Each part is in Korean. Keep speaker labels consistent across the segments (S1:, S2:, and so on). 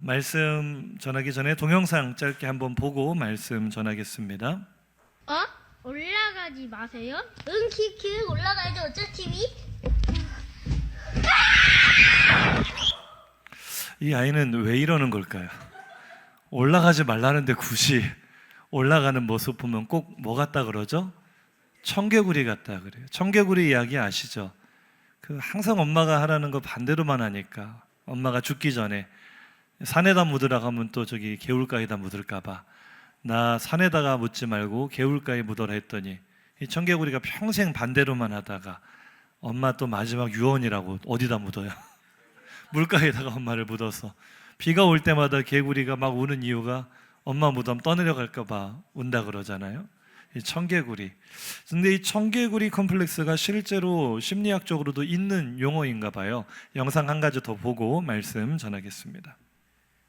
S1: 말씀 전하기 전에 동영상 짧게 한번 보고 말씀 전하겠습니다.
S2: 올라가지 마세요. 응, 키키 올라가야지. 어쩔 TV?
S1: 이 아이는 왜 이러는 걸까요? 올라가지 말라는데 굳이 올라가는 모습 보면 꼭 뭐 같다 그러죠? 청개구리 같다 그래요. 청개구리 이야기 아시죠? 항상 엄마가 하라는 거 반대로만 하니까 엄마가 죽기 전에 산에다 묻으라고 하면 또 저기 개울가에다 묻을까 봐 나 산에다가 묻지 말고 개울가에 묻어라 했더니 이 청개구리가 평생 반대로만 하다가 엄마 또 마지막 유언이라고 어디다 묻어요? 물가에다가 엄마를 묻어서 비가 올 때마다 개구리가 막 우는 이유가 엄마 무덤 떠내려갈까 봐 운다 그러잖아요. 이 청개구리. 근데 이 청개구리 컴플렉스가 실제로 심리학적으로도 있는 용어인가 봐요. 영상 한 가지 더 보고 말씀 전하겠습니다.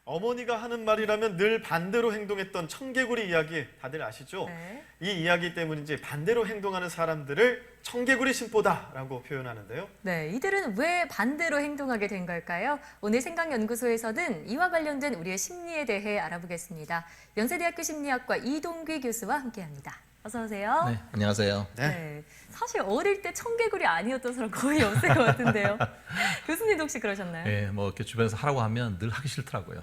S3: 어머니가 하는 말이라면 늘 반대로 행동했던 청개구리 이야기 다들 아시죠?
S4: 네.
S3: 이 이야기 때문인지 반대로 행동하는 사람들을 청개구리 심보다라고 표현하는데요.
S4: 네, 이들은 왜 반대로 행동하게 된 걸까요? 오늘 생각연구소에서는 이와 관련된 우리의 심리에 대해 알아보겠습니다. 연세대학교 심리학과 이동귀 교수와 함께합니다. 어서 오세요.
S5: 네, 안녕하세요.
S4: 네, 사실 어릴 때 청개구리 아니었던 사람 거의 없을 것 같은데요. 교수님도 혹시 그러셨나요?
S5: 네, 뭐 이렇게 주변에서 하라고 하면 늘 하기 싫더라고요.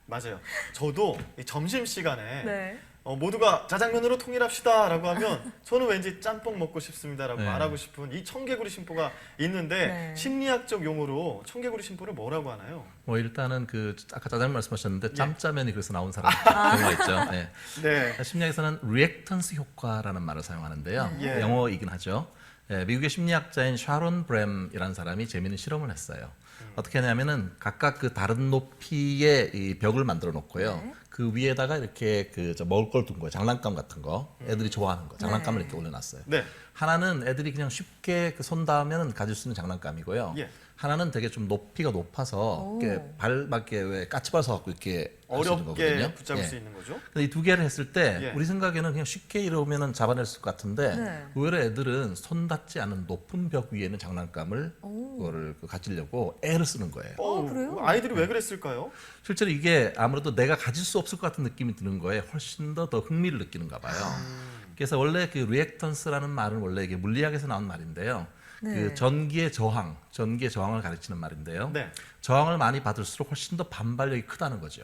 S3: 맞아요. 저도 이 점심시간에
S4: 네.
S3: 모두가 자장면으로 통일합시다라고 하면 저는 왠지 짬뽕 먹고 싶습니다라고
S5: 네.
S3: 말하고 싶은 이 청개구리 심보가 있는데
S4: 네.
S3: 심리학적 용어로 청개구리 심보를 뭐라고 하나요?
S5: 뭐 일단은 아까 짜장면 말씀하셨는데
S3: 예.
S5: 짬짜면이 그래서 나온 사람 경우가 있죠. 네.
S3: 네.
S5: 심리학에서는 리액턴스 효과라는 말을 사용하는데요.
S3: 예.
S5: 영어이긴 하죠. 예, 미국의 심리학자인 샤론 브램이라는 사람이 재미있는 실험을 했어요. 어떻게 하냐면은 각각 그 다른 높이의 이 벽을 만들어 놓고요.
S4: 네.
S5: 그 위에다가 이렇게 먹을 걸 둔 거예요. 장난감 같은 거. 애들이 좋아하는 거. 장난감을
S4: 네.
S5: 이렇게 올려놨어요.
S3: 네.
S5: 하나는 애들이 그냥 쉽게 손 닿으면 가질 수 있는 장난감이고요.
S3: 예.
S5: 하나는 되게 좀 높이가 높아서 이렇게 발밖에 왜 까치발 서갖고 이렇게 할수 있는
S3: 어렵게
S5: 거거든요.
S3: 붙잡을
S5: 예.
S3: 수 있는 거죠.
S5: 근데 이 두 개를 했을 때
S3: 예.
S5: 우리 생각에는 그냥 쉽게 이러면은 잡아낼 것 같은데
S4: 네.
S5: 의외로 애들은 손 닿지 않은 높은 벽 위에 있는 장난감을 그거를 가지려고 애를 쓰는 거예요.
S4: 그래요?
S3: 아이들이 왜 그랬을까요?
S5: 실제로 이게 아무래도 내가 가질 수 없을 것 같은 느낌이 드는 거에 훨씬 더 흥미를 느끼는가 봐요. 그래서 원래 그 리액턴스라는 말은 원래 이게 물리학에서 나온 말인데요.
S4: 네.
S5: 그 전기의 저항을 가르치는 말인데요.
S3: 네.
S5: 저항을 많이 받을수록 훨씬 더 반발력이 크다는 거죠.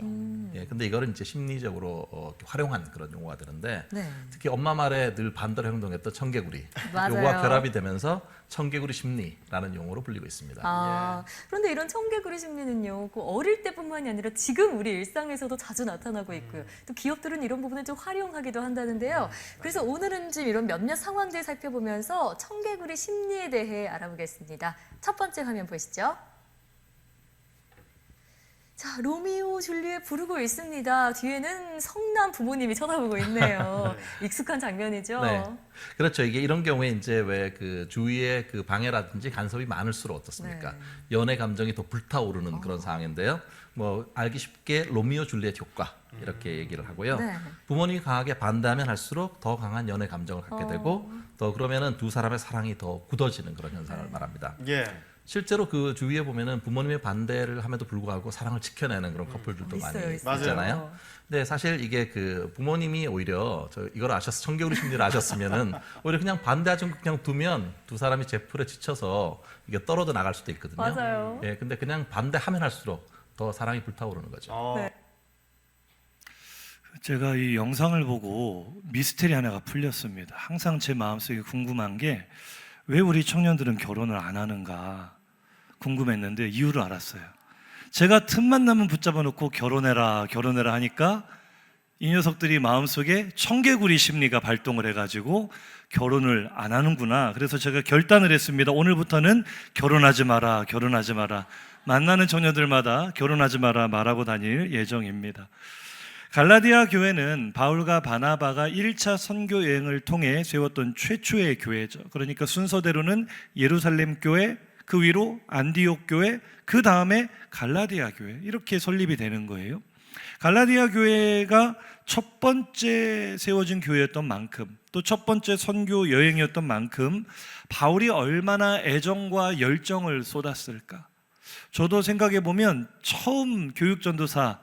S5: 예, 근데 이거를 이제 심리적으로 이렇게 활용한 그런 용어가 되는데
S4: 네.
S5: 특히 엄마 말에 늘 반대로 행동했던 청개구리
S4: 맞아요.
S5: 요거와 결합이 되면서 청개구리 심리라는 용어로 불리고 있습니다.
S4: 그런데 이런 청개구리 심리는요, 그 어릴 때뿐만이 아니라 지금 우리 일상에서도 자주 나타나고 있고요. 또 기업들은 이런 부분을 좀 활용하기도 한다는데요. 그래서 오늘은 좀 이런 몇몇 상황들 살펴보면서 청개구리 심리에 대해 알아보겠습니다. 첫 번째 화면 보시죠. 자, 로미오 줄리엣 부르고 있습니다. 뒤에는 성남 부모님이 쳐다보고 있네요. 익숙한 장면이죠.
S5: 네. 그렇죠. 이게 이런 경우에 이제 왜 그 주위에 그 방해라든지 간섭이 많을수록 어떻습니까?
S4: 네.
S5: 연애 감정이 더 불타오르는 그런 상황인데요. 뭐 알기 쉽게 로미오 줄리엣 효과 이렇게 얘기를 하고요.
S4: 네.
S5: 부모님이 강하게 반대하면 할수록 더 강한 연애 감정을 갖게 되고 더 그러면은 두 사람의 사랑이 더 굳어지는 그런 현상을 말합니다.
S3: 예.
S5: 실제로 그 주위에 보면은 부모님의 반대를 함에도 불구하고 사랑을 지켜내는 그런 커플들도 많이
S4: 있어요.
S5: 있잖아요. 근데 사실 이게 그 부모님이 오히려 이걸 청개구리 심리를 아셨으면은 오히려 그냥 반대하지 않고 그냥 두면 두 사람이 제풀에 지쳐서 이게 떨어져 나갈 수도 있거든요.
S4: 맞아요.
S5: 예, 근데 그냥 반대하면 할수록 더 사랑이 불타오르는 거죠.
S4: 네.
S1: 제가 이 영상을 보고 미스테리 하나가 풀렸습니다. 항상 제 마음속에 궁금한 게 왜 우리 청년들은 결혼을 안 하는가 궁금했는데 이유를 알았어요. 제가 틈만 나면 붙잡아 놓고 결혼해라 하니까 이 녀석들이 마음속에 청개구리 심리가 발동을 해가지고 결혼을 안 하는구나. 그래서 제가 결단을 했습니다. 오늘부터는 결혼하지 마라. 만나는 청년들마다 결혼하지 마라 말하고 다닐 예정입니다. 갈라디아 교회는 바울과 바나바가 1차 선교 여행을 통해 세웠던 최초의 교회죠. 그러니까 순서대로는 예루살렘 교회, 그 위로 안디옥 교회, 그 다음에 갈라디아 교회 이렇게 설립이 되는 거예요. 갈라디아 교회가 첫 번째 세워진 교회였던 만큼 또 첫 번째 선교 여행이었던 만큼 바울이 얼마나 애정과 열정을 쏟았을까. 저도 생각해 보면 처음 교육전도사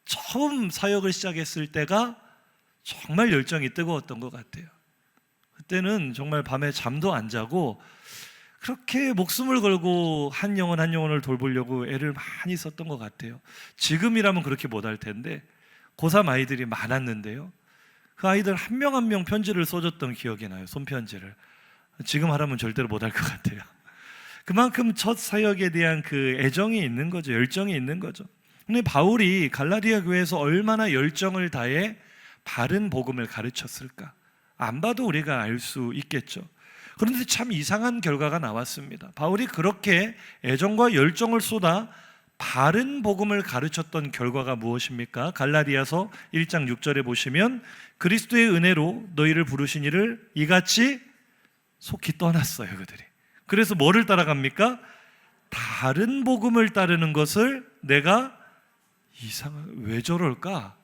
S1: 처음 사역을 시작했을 때가 정말 열정이 뜨거웠던 것 같아요. 그때는 정말 밤에 잠도 안 자고 그렇게 목숨을 걸고 한 영혼 한 영혼을 돌보려고 애를 많이 썼던 것 같아요. 지금이라면 그렇게 못할 텐데 고3 아이들이 많았는데요, 그 아이들 한 명 한 명 편지를 써줬던 기억이 나요. 손편지를. 지금 하라면 절대로 못할 것 같아요. 그만큼 첫 사역에 대한 그 애정이 있는 거죠. 열정이 있는 거죠. 근데 바울이 갈라디아 교회에서 얼마나 열정을 다해 바른 복음을 가르쳤을까? 안 봐도 우리가 알 수 있겠죠. 그런데 참 이상한 결과가 나왔습니다. 바울이 그렇게 애정과 열정을 쏟아 바른 복음을 가르쳤던 결과가 무엇입니까? 갈라디아서 1장 6절에 보시면 그리스도의 은혜로 너희를 부르신 이를 이같이 속히 떠났어요, 그들이. 그래서 뭐를 따라갑니까? 다른 복음을 따르는 것을 내가 왜 저럴까?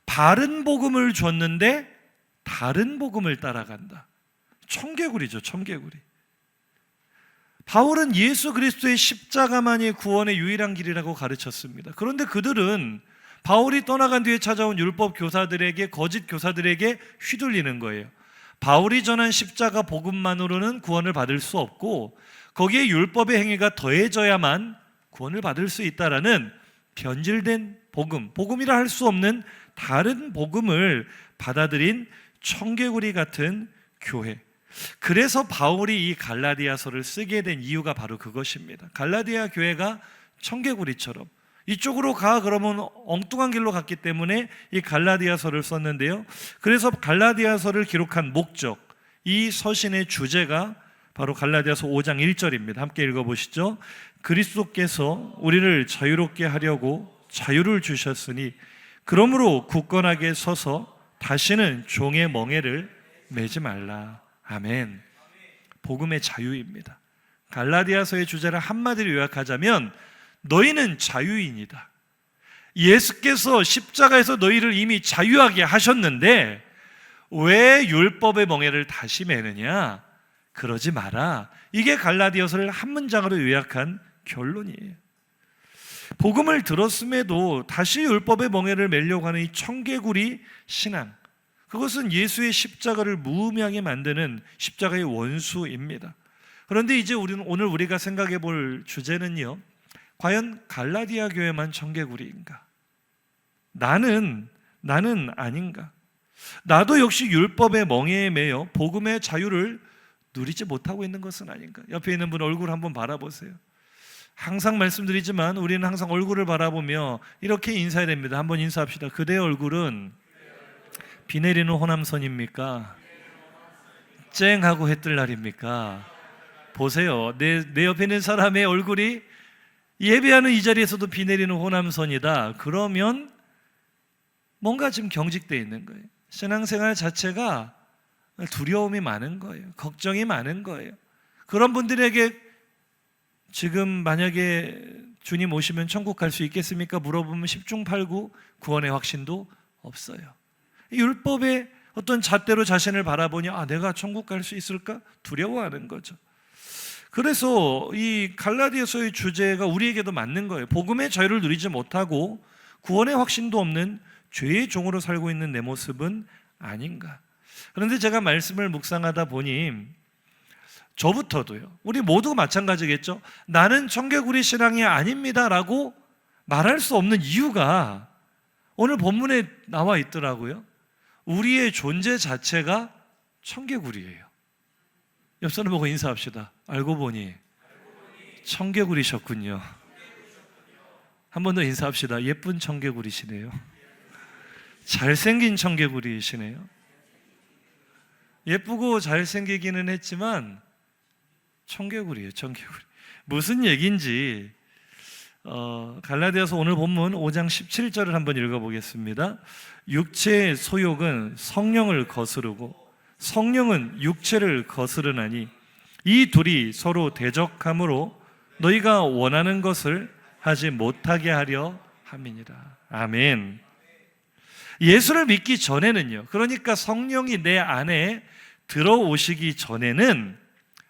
S1: 바른 복음을 줬는데 다른 복음을 따라간다. 청개구리죠, 청개구리. 바울은 예수 그리스도의 십자가만이 구원의 유일한 길이라고 가르쳤습니다. 그런데 그들은 바울이 떠나간 뒤에 찾아온 율법 교사들에게, 거짓 교사들에게 휘둘리는 거예요. 바울이 전한 십자가 복음만으로는 구원을 받을 수 없고 거기에 율법의 행위가 더해져야만 구원을 받을 수 있다라는 변질된 복음, 복음이라 할 수 없는 다른 복음을 받아들인 청개구리 같은 교회. 그래서 바울이 이 갈라디아서를 쓰게 된 이유가 바로 그것입니다. 갈라디아 교회가 청개구리처럼 이쪽으로 가 그러면 엉뚱한 길로 갔기 때문에 이 갈라디아서를 썼는데요, 그래서 갈라디아서를 기록한 목적, 이 서신의 주제가 바로 갈라디아서 5장 1절입니다. 함께 읽어보시죠. 그리스도께서 우리를 자유롭게 하려고 자유를 주셨으니 그러므로 굳건하게 서서 다시는 종의 멍에를 매지 말라. 아멘. 복음의 자유입니다. 갈라디아서의 주제를 한마디로 요약하자면 너희는 자유인이다. 예수께서 십자가에서 너희를 이미 자유하게 하셨는데 왜 율법의 멍에를 다시 매느냐? 그러지 마라. 이게 갈라디아서를 한 문장으로 요약한 결론이에요. 복음을 들었음에도 다시 율법의 멍에를 매려고 하는 이 청개구리 신앙, 그것은 예수의 십자가를 무의미하게 만드는 십자가의 원수입니다. 그런데 이제 오늘 우리가 생각해 볼 주제는요, 과연 갈라디아 교회만 청개구리인가? 나는 아닌가? 나도 역시 율법의 멍에에 매여 복음의 자유를 누리지 못하고 있는 것은 아닌가? 옆에 있는 분 얼굴 한번 바라보세요. 항상 말씀드리지만 우리는 항상 얼굴을 바라보며 이렇게 인사해야 됩니다. 한번 인사합시다. 그대의 얼굴은 비 내리는 호남선입니까? 쨍하고 해뜰 날입니까? 보세요. 내 옆에 있는 사람의 얼굴이 예배하는 이 자리에서도 비 내리는 호남선이다. 그러면 뭔가 지금 경직되어 있는 거예요. 신앙생활 자체가 두려움이 많은 거예요. 걱정이 많은 거예요. 그런 분들에게 지금 만약에 주님 오시면 천국 갈 수 있겠습니까? 물어보면 10중 8구 구원의 확신도 없어요. 율법의 어떤 잣대로 자신을 바라보니 내가 천국 갈 수 있을까? 두려워하는 거죠. 그래서 이 갈라디아서의 주제가 우리에게도 맞는 거예요. 복음의 자유를 누리지 못하고 구원의 확신도 없는 죄의 종으로 살고 있는 내 모습은 아닌가. 그런데 제가 말씀을 묵상하다 보니 저부터도요, 우리 모두 마찬가지겠죠. 나는 청개구리 신앙이 아닙니다 라고 말할 수 없는 이유가 오늘 본문에 나와 있더라고요. 우리의 존재 자체가 청개구리예요. 옆 사람 보고 인사합시다. 알고 보니 청개구리셨군요. 한 번 더 인사합시다. 예쁜 청개구리시네요. 잘생긴 청개구리시네요. 예쁘고 잘생기기는 했지만 청개구리예요, 청개구리. 무슨 얘기인지 갈라디아서 오늘 본문 5장 17절을 한번 읽어보겠습니다. 육체의 소욕은 성령을 거스르고 성령은 육체를 거스르나니 이 둘이 서로 대적함으로 너희가 원하는 것을 하지 못하게 하려 함이니라. 아멘. 예수를 믿기 전에는요, 그러니까 성령이 내 안에 들어오시기 전에는,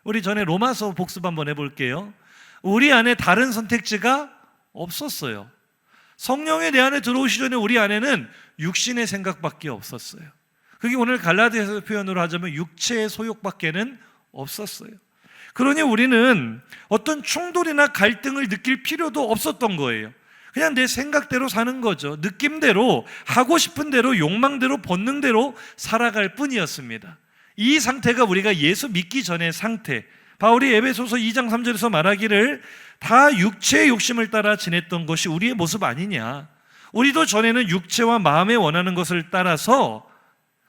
S1: 우리 전에 로마서 복습 한번 해볼게요. 우리 안에 다른 선택지가 없었어요. 성령이 내 안에 들어오시 전에 우리 안에는 육신의 생각밖에 없었어요. 그게 오늘 갈라디아서 표현으로 하자면 육체의 소욕밖에는 없었어요. 그러니 우리는 어떤 충돌이나 갈등을 느낄 필요도 없었던 거예요. 그냥 내 생각대로 사는 거죠. 느낌대로, 하고 싶은 대로, 욕망대로, 본능대로 살아갈 뿐이었습니다. 이 상태가 우리가 예수 믿기 전의 상태, 바울이 에베소서 2장 3절에서 말하기를 다 육체의 욕심을 따라 지냈던 것이 우리의 모습 아니냐. 우리도 전에는 육체와 마음에 원하는 것을 따라서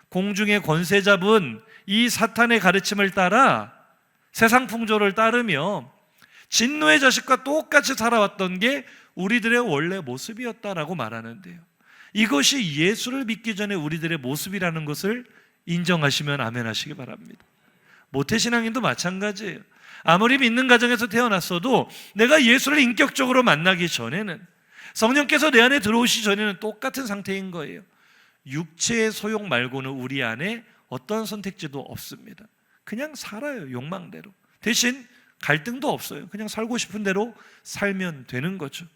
S1: 공중의 권세 잡은 이 사탄의 가르침을 따라 세상 풍조를 따르며 진노의 자식과 똑같이 살아왔던 게 우리들의 원래 모습이었다라고 말하는데요. 이것이 예수를 믿기 전에 우리들의 모습이라는 것을 인정하시면 아멘 하시기 바랍니다. 모태신앙인도 마찬가지예요. 아무리 믿는 가정에서 태어났어도 내가 예수를 인격적으로 만나기 전에는, 성령께서 내 안에 들어오시기 전에는 똑같은 상태인 거예요. 육체의 소욕 말고는 우리 안에 어떤 선택지도 없습니다. 그냥 살아요, 욕망대로. 대신 갈등도 없어요. 그냥 살고 싶은 대로 살면 되는 거죠.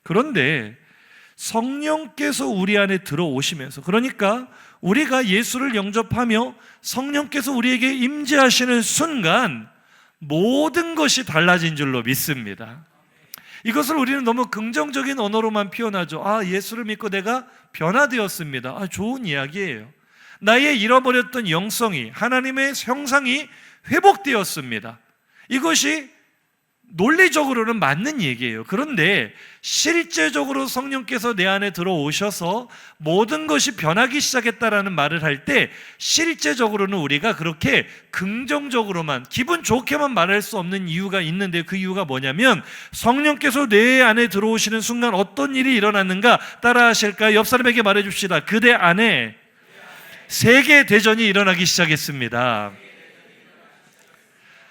S1: 그런데 성령께서 우리 안에 들어오시면서, 그러니까 우리가 예수를 영접하며 성령께서 우리에게 임재하시는 순간 모든 것이 달라진 줄로 믿습니다. 이것을 우리는 너무 긍정적인 언어로만 표현하죠. 예수를 믿고 내가 변화되었습니다. 좋은 이야기예요. 나의 잃어버렸던 영성이, 하나님의 형상이 회복되었습니다. 이것이 논리적으로는 맞는 얘기예요. 그런데 실제적으로 성령께서 내 안에 들어오셔서 모든 것이 변하기 시작했다라는 말을 할 때 실제적으로는 우리가 그렇게 긍정적으로만, 기분 좋게만 말할 수 없는 이유가 있는데, 그 이유가 뭐냐면 성령께서 내 안에 들어오시는 순간 어떤 일이 일어났는가 따라 하실까요? 옆 사람에게 말해 줍시다. 그대 안에 세계 대전이 일어나기 시작했습니다.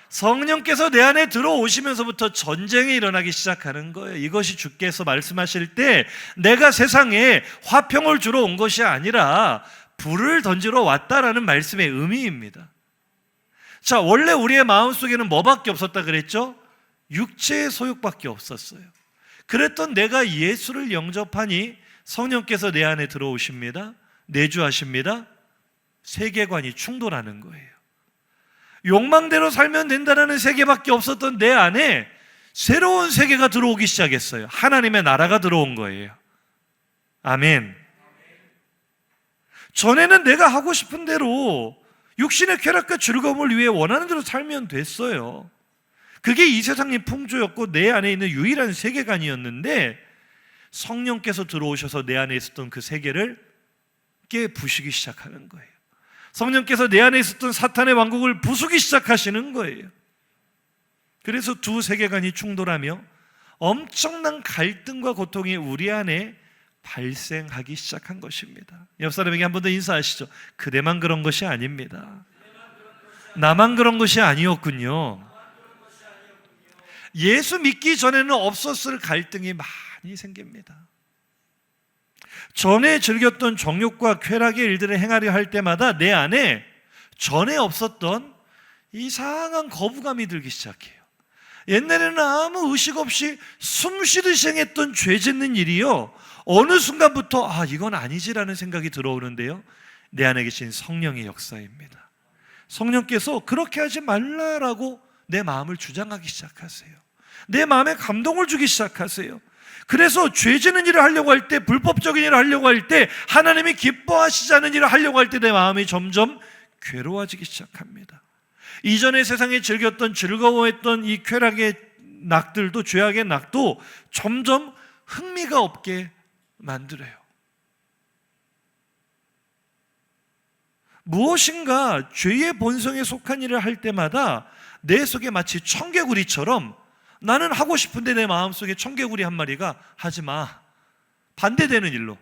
S1: 성령께서 내 안에 들어오시면서부터 전쟁이 일어나기 시작하는 거예요. 이것이 주께서 말씀하실 때 내가 세상에 화평을 주러 온 것이 아니라 불을 던지러 왔다라는 말씀의 의미입니다. 자, 원래 우리의 마음속에는 뭐밖에 없었다 그랬죠? 육체의 소욕밖에 없었어요. 그랬던 내가 예수를 영접하니 성령께서 내 안에 들어오십니다. 내주하십니다. 세계관이 충돌하는 거예요. 욕망대로 살면 된다는 세계밖에 없었던 내 안에 새로운 세계가 들어오기 시작했어요. 하나님의 나라가 들어온 거예요. 아멘. 전에는 내가 하고 싶은 대로 육신의 쾌락과 즐거움을 위해 원하는 대로 살면 됐어요. 그게 이 세상의 풍조였고 내 안에 있는 유일한 세계관이었는데, 성령께서 들어오셔서 내 안에 있었던 그 세계를 깨부시기 시작하는 거예요. 성령께서 내 안에 있었던 사탄의 왕국을 부수기 시작하시는 거예요. 그래서 두 세계관이 충돌하며 엄청난 갈등과 고통이 우리 안에 발생하기 시작한 것입니다. 옆 사람에게 한 번 더 인사하시죠. 그대만 그런 것이 아닙니다. 나만 그런 것이 아니었군요. 예수 믿기 전에는 없었을 갈등이 많이 생깁니다. 전에 즐겼던 정욕과 쾌락의 일들을 행하려 할 때마다 내 안에 전에 없었던 이상한 거부감이 들기 시작해요. 옛날에는 아무 의식 없이 숨쉬듯이 행했던 죄 짓는 일이요, 어느 순간부터 이건 아니지라는 생각이 들어오는데요, 내 안에 계신 성령의 역사입니다. 성령께서 그렇게 하지 말라라고 내 마음을 주장하기 시작하세요. 내 마음에 감동을 주기 시작하세요. 그래서 죄 짓는 일을 하려고 할 때, 불법적인 일을 하려고 할 때, 하나님이 기뻐하시지 않은 일을 하려고 할 때 내 마음이 점점 괴로워지기 시작합니다. 이전에 세상에 즐겼던, 즐거워했던 이 쾌락의 낙들도, 죄악의 낙도 점점 흥미가 없게 만들어요. 무엇인가 죄의 본성에 속한 일을 할 때마다 내 속에 마치 청개구리처럼, 나는 하고 싶은데 내 마음속에 청개구리 한 마리가 하지 마, 반대되는 일로,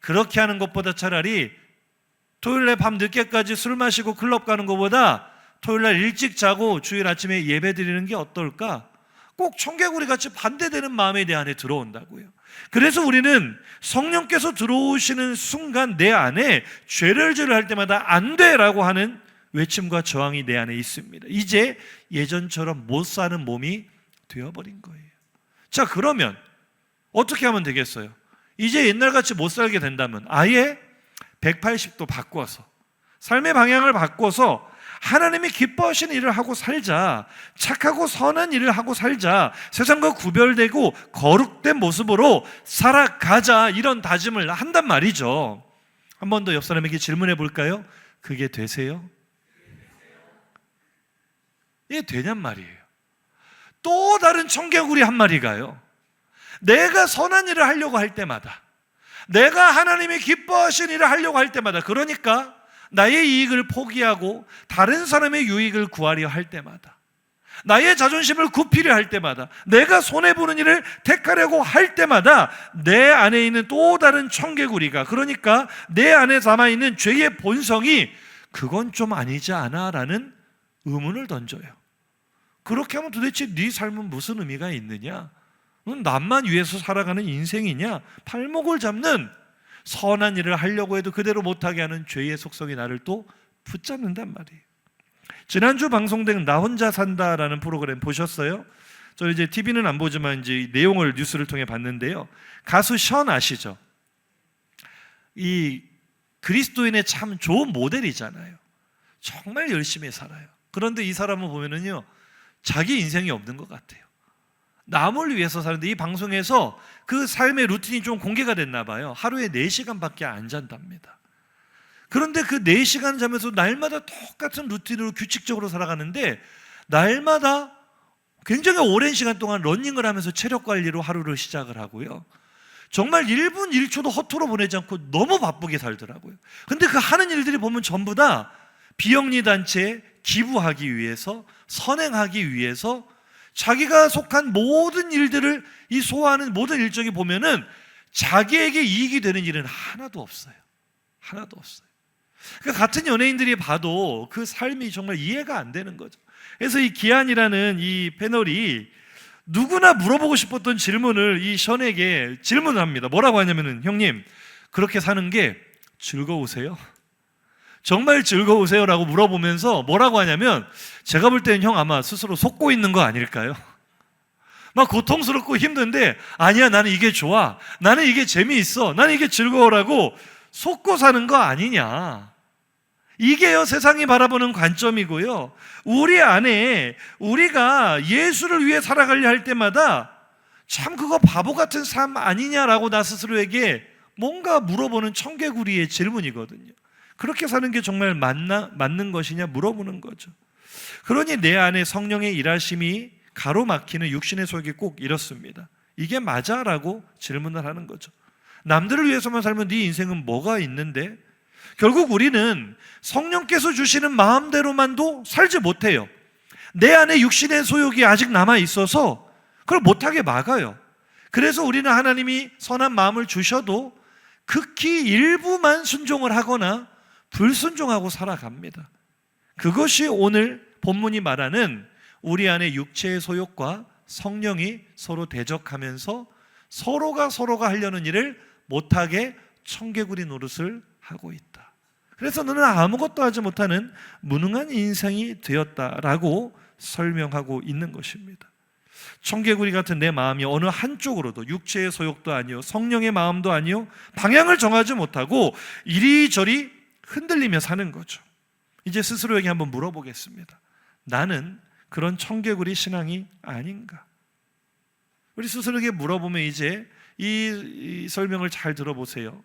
S1: 그렇게 하는 것보다 차라리 토요일날 밤 늦게까지 술 마시고 클럽 가는 것보다 토요일날 일찍 자고 주일 아침에 예배 드리는 게 어떨까? 꼭 청개구리 같이 반대되는 마음이 내 안에 들어온다고요. 그래서 우리는 성령께서 들어오시는 순간 내 안에 죄를 할 때마다 안 돼라고 하는 외침과 저항이 내 안에 있습니다. 이제 예전처럼 못 사는 몸이 되어버린 거예요. 자, 그러면 어떻게 하면 되겠어요? 이제 옛날같이 못 살게 된다면 아예 180도 바꿔서 삶의 방향을 바꿔서 하나님이 기뻐하시는 일을 하고 살자, 착하고 선한 일을 하고 살자, 세상과 구별되고 거룩된 모습으로 살아가자, 이런 다짐을 한단 말이죠. 한 번 더 옆 사람에게 질문해 볼까요? 그게 되세요? 이게 되냔 말이에요. 또 다른 청개구리 한 마리가요, 내가 선한 일을 하려고 할 때마다, 내가 하나님이 기뻐하시는 일을 하려고 할 때마다, 그러니까 나의 이익을 포기하고 다른 사람의 유익을 구하려 할 때마다, 나의 자존심을 굽히려 할 때마다, 내가 손해보는 일을 택하려고 할 때마다 내 안에 있는 또 다른 청개구리가, 그러니까 내 안에 담아있는 죄의 본성이 그건 좀 아니지 않아? 라는 의문을 던져요. 그렇게 하면 도대체 네 삶은 무슨 의미가 있느냐? 넌 남만 위해서 살아가는 인생이냐? 팔목을 잡는, 선한 일을 하려고 해도 그대로 못하게 하는 죄의 속성이 나를 또 붙잡는단 말이에요. 지난주 방송된 나 혼자 산다라는 프로그램 보셨어요? 저 이제 TV는 안 보지만 이제 내용을 뉴스를 통해 봤는데요. 가수 션 아시죠? 이 그리스도인의 참 좋은 모델이잖아요. 정말 열심히 살아요. 그런데 이 사람을 보면은요, 자기 인생이 없는 것 같아요. 남을 위해서 사는데, 이 방송에서 그 삶의 루틴이 좀 공개가 됐나 봐요. 하루에 4시간밖에 안 잔답니다. 그런데 그 4시간 자면서 날마다 똑같은 루틴으로 규칙적으로 살아가는데, 날마다 굉장히 오랜 시간 동안 러닝을 하면서 체력 관리로 하루를 시작을 하고요, 정말 1분 1초도 허투루 보내지 않고 너무 바쁘게 살더라고요. 근데 그 하는 일들이 보면 전부 다 비영리 단체에 기부하기 위해서, 선행하기 위해서, 자기가 속한 모든 일들을 이 소화하는 모든 일정이 보면은 자기에게 이익이 되는 일은 하나도 없어요. 하나도 없어요. 그러니까 같은 연예인들이 봐도 그 삶이 정말 이해가 안 되는 거죠. 그래서 이 기안이라는 이 패널이 누구나 물어보고 싶었던 질문을 이 션에게 질문을 합니다. 뭐라고 하냐면은, 형님, 그렇게 사는 게 즐거우세요? 정말 즐거우세요? 라고 물어보면서 뭐라고 하냐면, 제가 볼 때는 형 아마 스스로 속고 있는 거 아닐까요? 막 고통스럽고 힘든데, 아니야, 나는 이게 좋아, 나는 이게 재미있어, 나는 이게 즐거워라고 속고 사는 거 아니냐. 이게요, 세상이 바라보는 관점이고요, 우리 안에 우리가 예수를 위해 살아가려 할 때마다 참 그거 바보 같은 삶 아니냐라고 나 스스로에게 뭔가 물어보는 청개구리의 질문이거든요. 그렇게 사는 게 정말 맞는 것이냐 물어보는 거죠. 그러니 내 안에 성령의 일하심이 가로막히는 육신의 소욕이 꼭 이렇습니다. 이게 맞아? 라고 질문을 하는 거죠. 남들을 위해서만 살면 네 인생은 뭐가 있는데? 결국 우리는 성령께서 주시는 마음대로만도 살지 못해요. 내 안에 육신의 소욕이 아직 남아 있어서 그걸 못하게 막아요. 그래서 우리는 하나님이 선한 마음을 주셔도 극히 일부만 순종을 하거나 불순종하고 살아갑니다. 그것이 오늘 본문이 말하는 우리 안에 육체의 소욕과 성령이 서로 대적하면서 서로가 하려는 일을 못하게 청개구리 노릇을 하고 있다. 그래서 너는 아무것도 하지 못하는 무능한 인생이 되었다라고 설명하고 있는 것입니다. 청개구리 같은 내 마음이 어느 한쪽으로도, 육체의 소욕도 아니요, 성령의 마음도 아니요, 방향을 정하지 못하고 이리저리 흔들리며 사는 거죠. 이제 스스로에게 한번 물어보겠습니다. 나는 그런 청개구리 신앙이 아닌가? 우리 스스로에게 물어보면 이제 이 설명을 잘 들어보세요.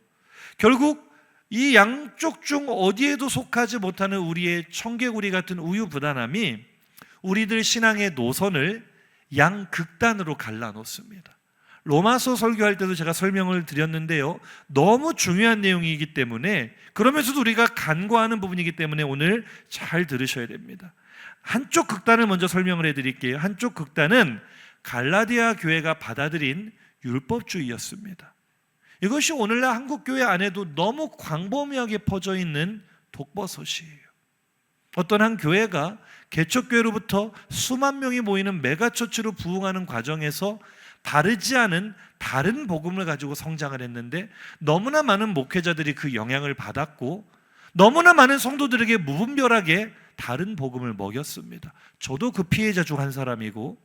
S1: 결국 이 양쪽 중 어디에도 속하지 못하는 우리의 청개구리 같은 우유부단함이 우리들 신앙의 노선을 양극단으로 갈라놓습니다. 로마서 설교할 때도 제가 설명을 드렸는데요, 너무 중요한 내용이기 때문에, 그러면서도 우리가 간과하는 부분이기 때문에 오늘 잘 들으셔야 됩니다. 한쪽 극단을 먼저 설명을 해드릴게요. 한쪽 극단은 갈라디아 교회가 받아들인 율법주의였습니다. 이것이 오늘날 한국교회 안에도 너무 광범위하게 퍼져 있는 독버섯이에요. 어떤 한 교회가 개척교회로부터 수만 명이 모이는 메가처치로 부흥하는 과정에서 바르지 않은 다른 복음을 가지고 성장을 했는데, 너무나 많은 목회자들이 그 영향을 받았고 너무나 많은 성도들에게 무분별하게 다른 복음을 먹였습니다. 저도 그 피해자 중 한 사람이고,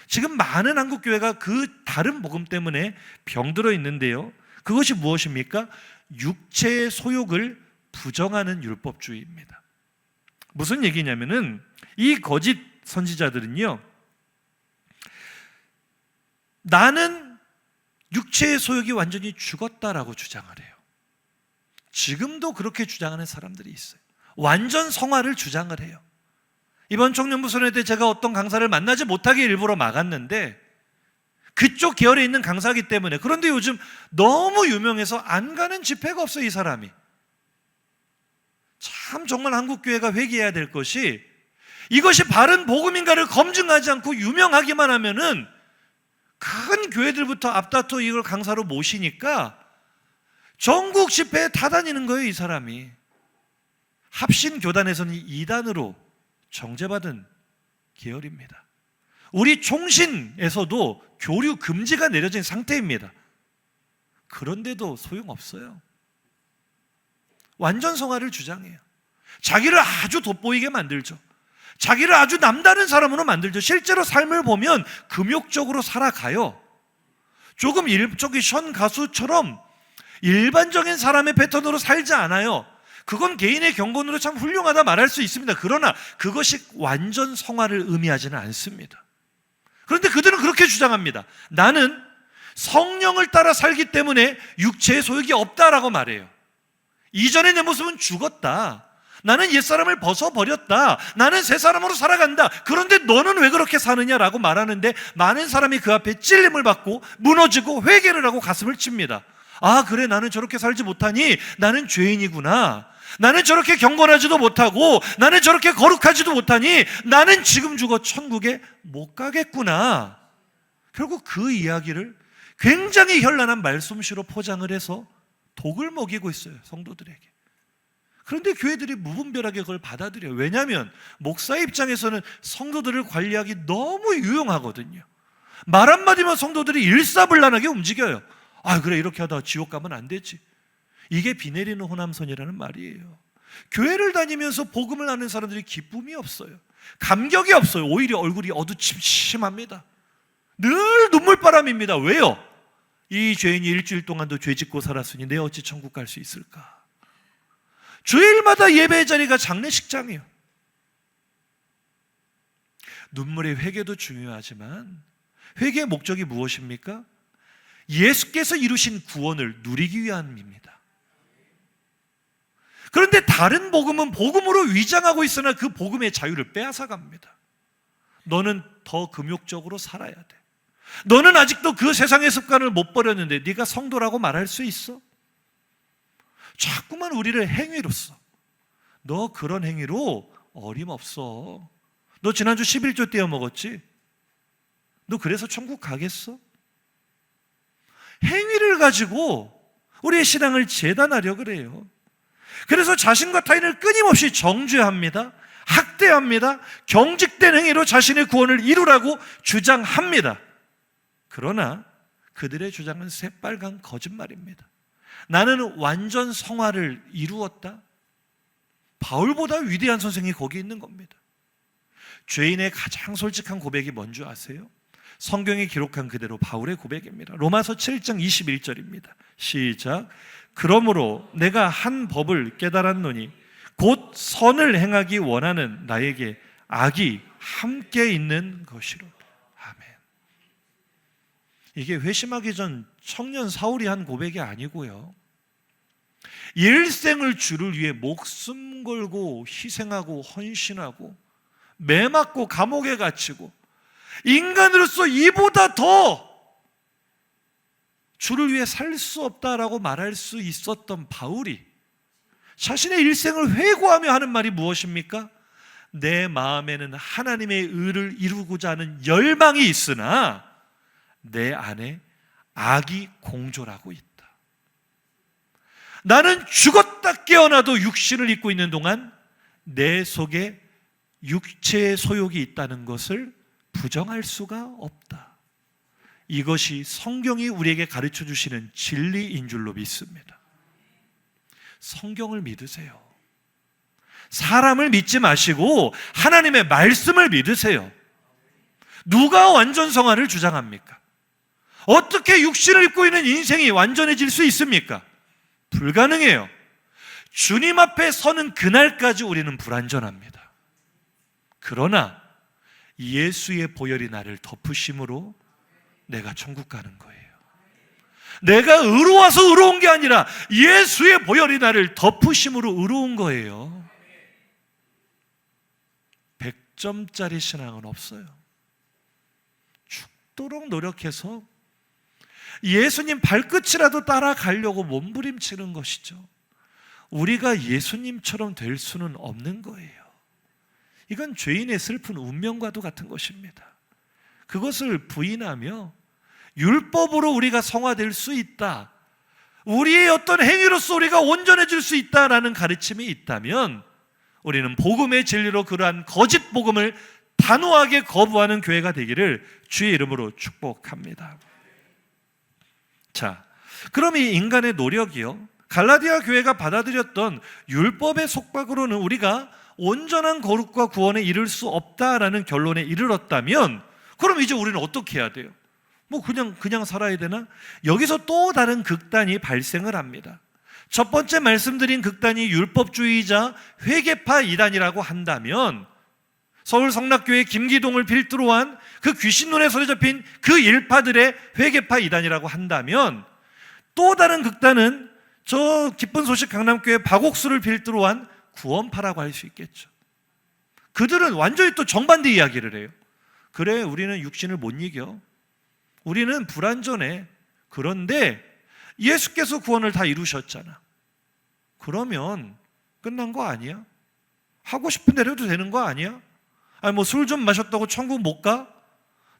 S1: 지금 많은 한국 교회가 그 다른 복음 때문에 병들어 있는데요. 그것이 무엇입니까? 육체의 소욕을 부정하는 율법주의입니다. 무슨 얘기냐면은 이 거짓 선지자들은요, 나는 육체의 소욕이 완전히 죽었다라고 주장을 해요. 지금도 그렇게 주장하는 사람들이 있어요. 완전 성화를 주장을 해요. 이번 청년부 선회 때 제가 어떤 강사를 만나지 못하게 일부러 막았는데 그쪽 계열에 있는 강사이기 때문에. 그런데 요즘 너무 유명해서 안 가는 집회가 없어요, 이 사람이. 참 정말 한국교회가 회개해야 될 것이, 이것이 바른 복음인가를 검증하지 않고 유명하기만 하면은 큰 교회들부터 앞다퉈 이걸 강사로 모시니까 전국 집회에 다 다니는 거예요, 이 사람이. 합신교단에서는 2단으로 정죄받은 계열입니다. 우리 총신에서도 교류 금지가 내려진 상태입니다. 그런데도 소용없어요. 완전 성화를 주장해요. 자기를 아주 돋보이게 만들죠. 자기를 아주 남다른 사람으로 만들죠. 실제로 삶을 보면 금욕적으로 살아가요. 조금 일적인 션 가수처럼 일반적인 사람의 패턴으로 살지 않아요. 그건 개인의 경건으로 참 훌륭하다 말할 수 있습니다. 그러나 그것이 완전 성화를 의미하지는 않습니다. 그런데 그들은 그렇게 주장합니다. 나는 성령을 따라 살기 때문에 육체의 소욕이 없다라고 말해요. 이전의 내 모습은 죽었다. 나는 옛사람을 벗어버렸다. 나는 새 사람으로 살아간다. 그런데 너는 왜 그렇게 사느냐라고 말하는데 많은 사람이 그 앞에 찔림을 받고 무너지고 회개를 하고 가슴을 칩니다. 아, 그래, 나는 저렇게 살지 못하니 나는 죄인이구나. 나는 저렇게 경건하지도 못하고 나는 저렇게 거룩하지도 못하니 나는 지금 죽어 천국에 못 가겠구나. 결국 그 이야기를 굉장히 현란한 말솜씨로 포장을 해서 독을 먹이고 있어요, 성도들에게. 그런데 교회들이 무분별하게 그걸 받아들여요. 왜냐하면 목사의 입장에서는 성도들을 관리하기 너무 유용하거든요. 말 한마디면 성도들이 일사불란하게 움직여요. 아, 그래, 이렇게 하다가 지옥 가면 안 되지. 이게 비 내리는 호남선이라는 말이에요. 교회를 다니면서 복음을 아는 사람들이 기쁨이 없어요. 감격이 없어요. 오히려 얼굴이 어두침침합니다. 늘 눈물바람입니다. 왜요? 이 죄인이 일주일 동안도 죄 짓고 살았으니 내 어찌 천국 갈 수 있을까? 주일마다 예배의 자리가 장례식장이에요. 눈물의 회개도 중요하지만 회개의 목적이 무엇입니까? 예수께서 이루신 구원을 누리기 위함입니다. 그런데 다른 복음은 복음으로 위장하고 있으나 그 복음의 자유를 빼앗아갑니다. 너는 더 금욕적으로 살아야 돼. 너는 아직도 그 세상의 습관을 못 버렸는데 네가 성도라고 말할 수 있어? 자꾸만 우리를 행위로써, 너 그런 행위로 어림없어. 너 지난주 11조 떼어 먹었지? 너 그래서 천국 가겠어? 행위를 가지고 우리의 신앙을 재단하려고 그래요. 그래서 자신과 타인을 끊임없이 정죄합니다. 학대합니다. 경직된 행위로 자신의 구원을 이루라고 주장합니다. 그러나 그들의 주장은 새빨간 거짓말입니다. 나는 완전 성화를 이루었다. 바울보다 위대한 선생이 거기 있는 겁니다. 죄인의 가장 솔직한 고백이 뭔지 아세요? 성경에 기록한 그대로 바울의 고백입니다. 로마서 7장 21절입니다. 시작. 그러므로 내가 한 법을 깨달았노니 곧 선을 행하기 원하는 나에게 악이 함께 있는 것이로. 아멘. 이게 회심하기 전 청년 사울이 한 고백이 아니고요, 일생을 주를 위해 목숨 걸고 희생하고 헌신하고 매 맞고 감옥에 갇히고 인간으로서 이보다 더 주를 위해 살 수 없다라고 말할 수 있었던 바울이 자신의 일생을 회고하며 하는 말이 무엇입니까? 내 마음에는 하나님의 의를 이루고자 하는 열망이 있으나 내 안에 악이 공존하고 있다. 나는 죽었다 깨어나도 육신을 입고 있는 동안 내 속에 육체의 소욕이 있다는 것을 부정할 수가 없다. 이것이 성경이 우리에게 가르쳐 주시는 진리인 줄로 믿습니다. 성경을 믿으세요. 사람을 믿지 마시고 하나님의 말씀을 믿으세요. 누가 완전 성화를 주장합니까? 어떻게 육신을 입고 있는 인생이 완전해질 수 있습니까? 불가능해요. 주님 앞에 서는 그날까지 우리는 불완전합니다. 그러나 예수의 보혈이 나를 덮으심으로 내가 천국 가는 거예요. 내가 의로워서 의로운 게 아니라 예수의 보혈이 나를 덮으심으로 의로운 거예요. 100점짜리 신앙은 없어요. 죽도록 노력해서 예수님 발끝이라도 따라가려고 몸부림치는 것이죠. 우리가 예수님처럼 될 수는 없는 거예요. 이건 죄인의 슬픈 운명과도 같은 것입니다. 그것을 부인하며 율법으로 우리가 성화될 수 있다, 우리의 어떤 행위로서 우리가 온전해질 수 있다라는 가르침이 있다면 우리는 복음의 진리로 그러한 거짓 복음을 단호하게 거부하는 교회가 되기를 주의 이름으로 축복합니다. 자, 그럼 이 인간의 노력이요, 갈라디아 교회가 받아들였던 율법의 속박으로는 우리가 온전한 거룩과 구원에 이를 수 없다라는 결론에 이르렀다면, 그럼 이제 우리는 어떻게 해야 돼요? 뭐 그냥 살아야 되나? 여기서 또 다른 극단이 발생을 합니다. 첫 번째 말씀드린 극단이 율법주의자 회계파 이단이라고 한다면, 서울 성락교회 김기동을 필두로 한 그 귀신 눈에 손에 잡힌 그 일파들의 회계파 이단이라고 한다면, 또 다른 극단은 저 기쁜 소식 강남교회 박옥수를 필두로 한 구원파라고 할 수 있겠죠. 그들은 완전히 또 정반대 이야기를 해요. 그래, 우리는 육신을 못 이겨, 우리는 불완전해, 그런데 예수께서 구원을 다 이루셨잖아. 그러면 끝난 거 아니야? 하고 싶은 대로 해도 되는 거 아니야? 아니 뭐 술 좀 마셨다고 천국 못 가?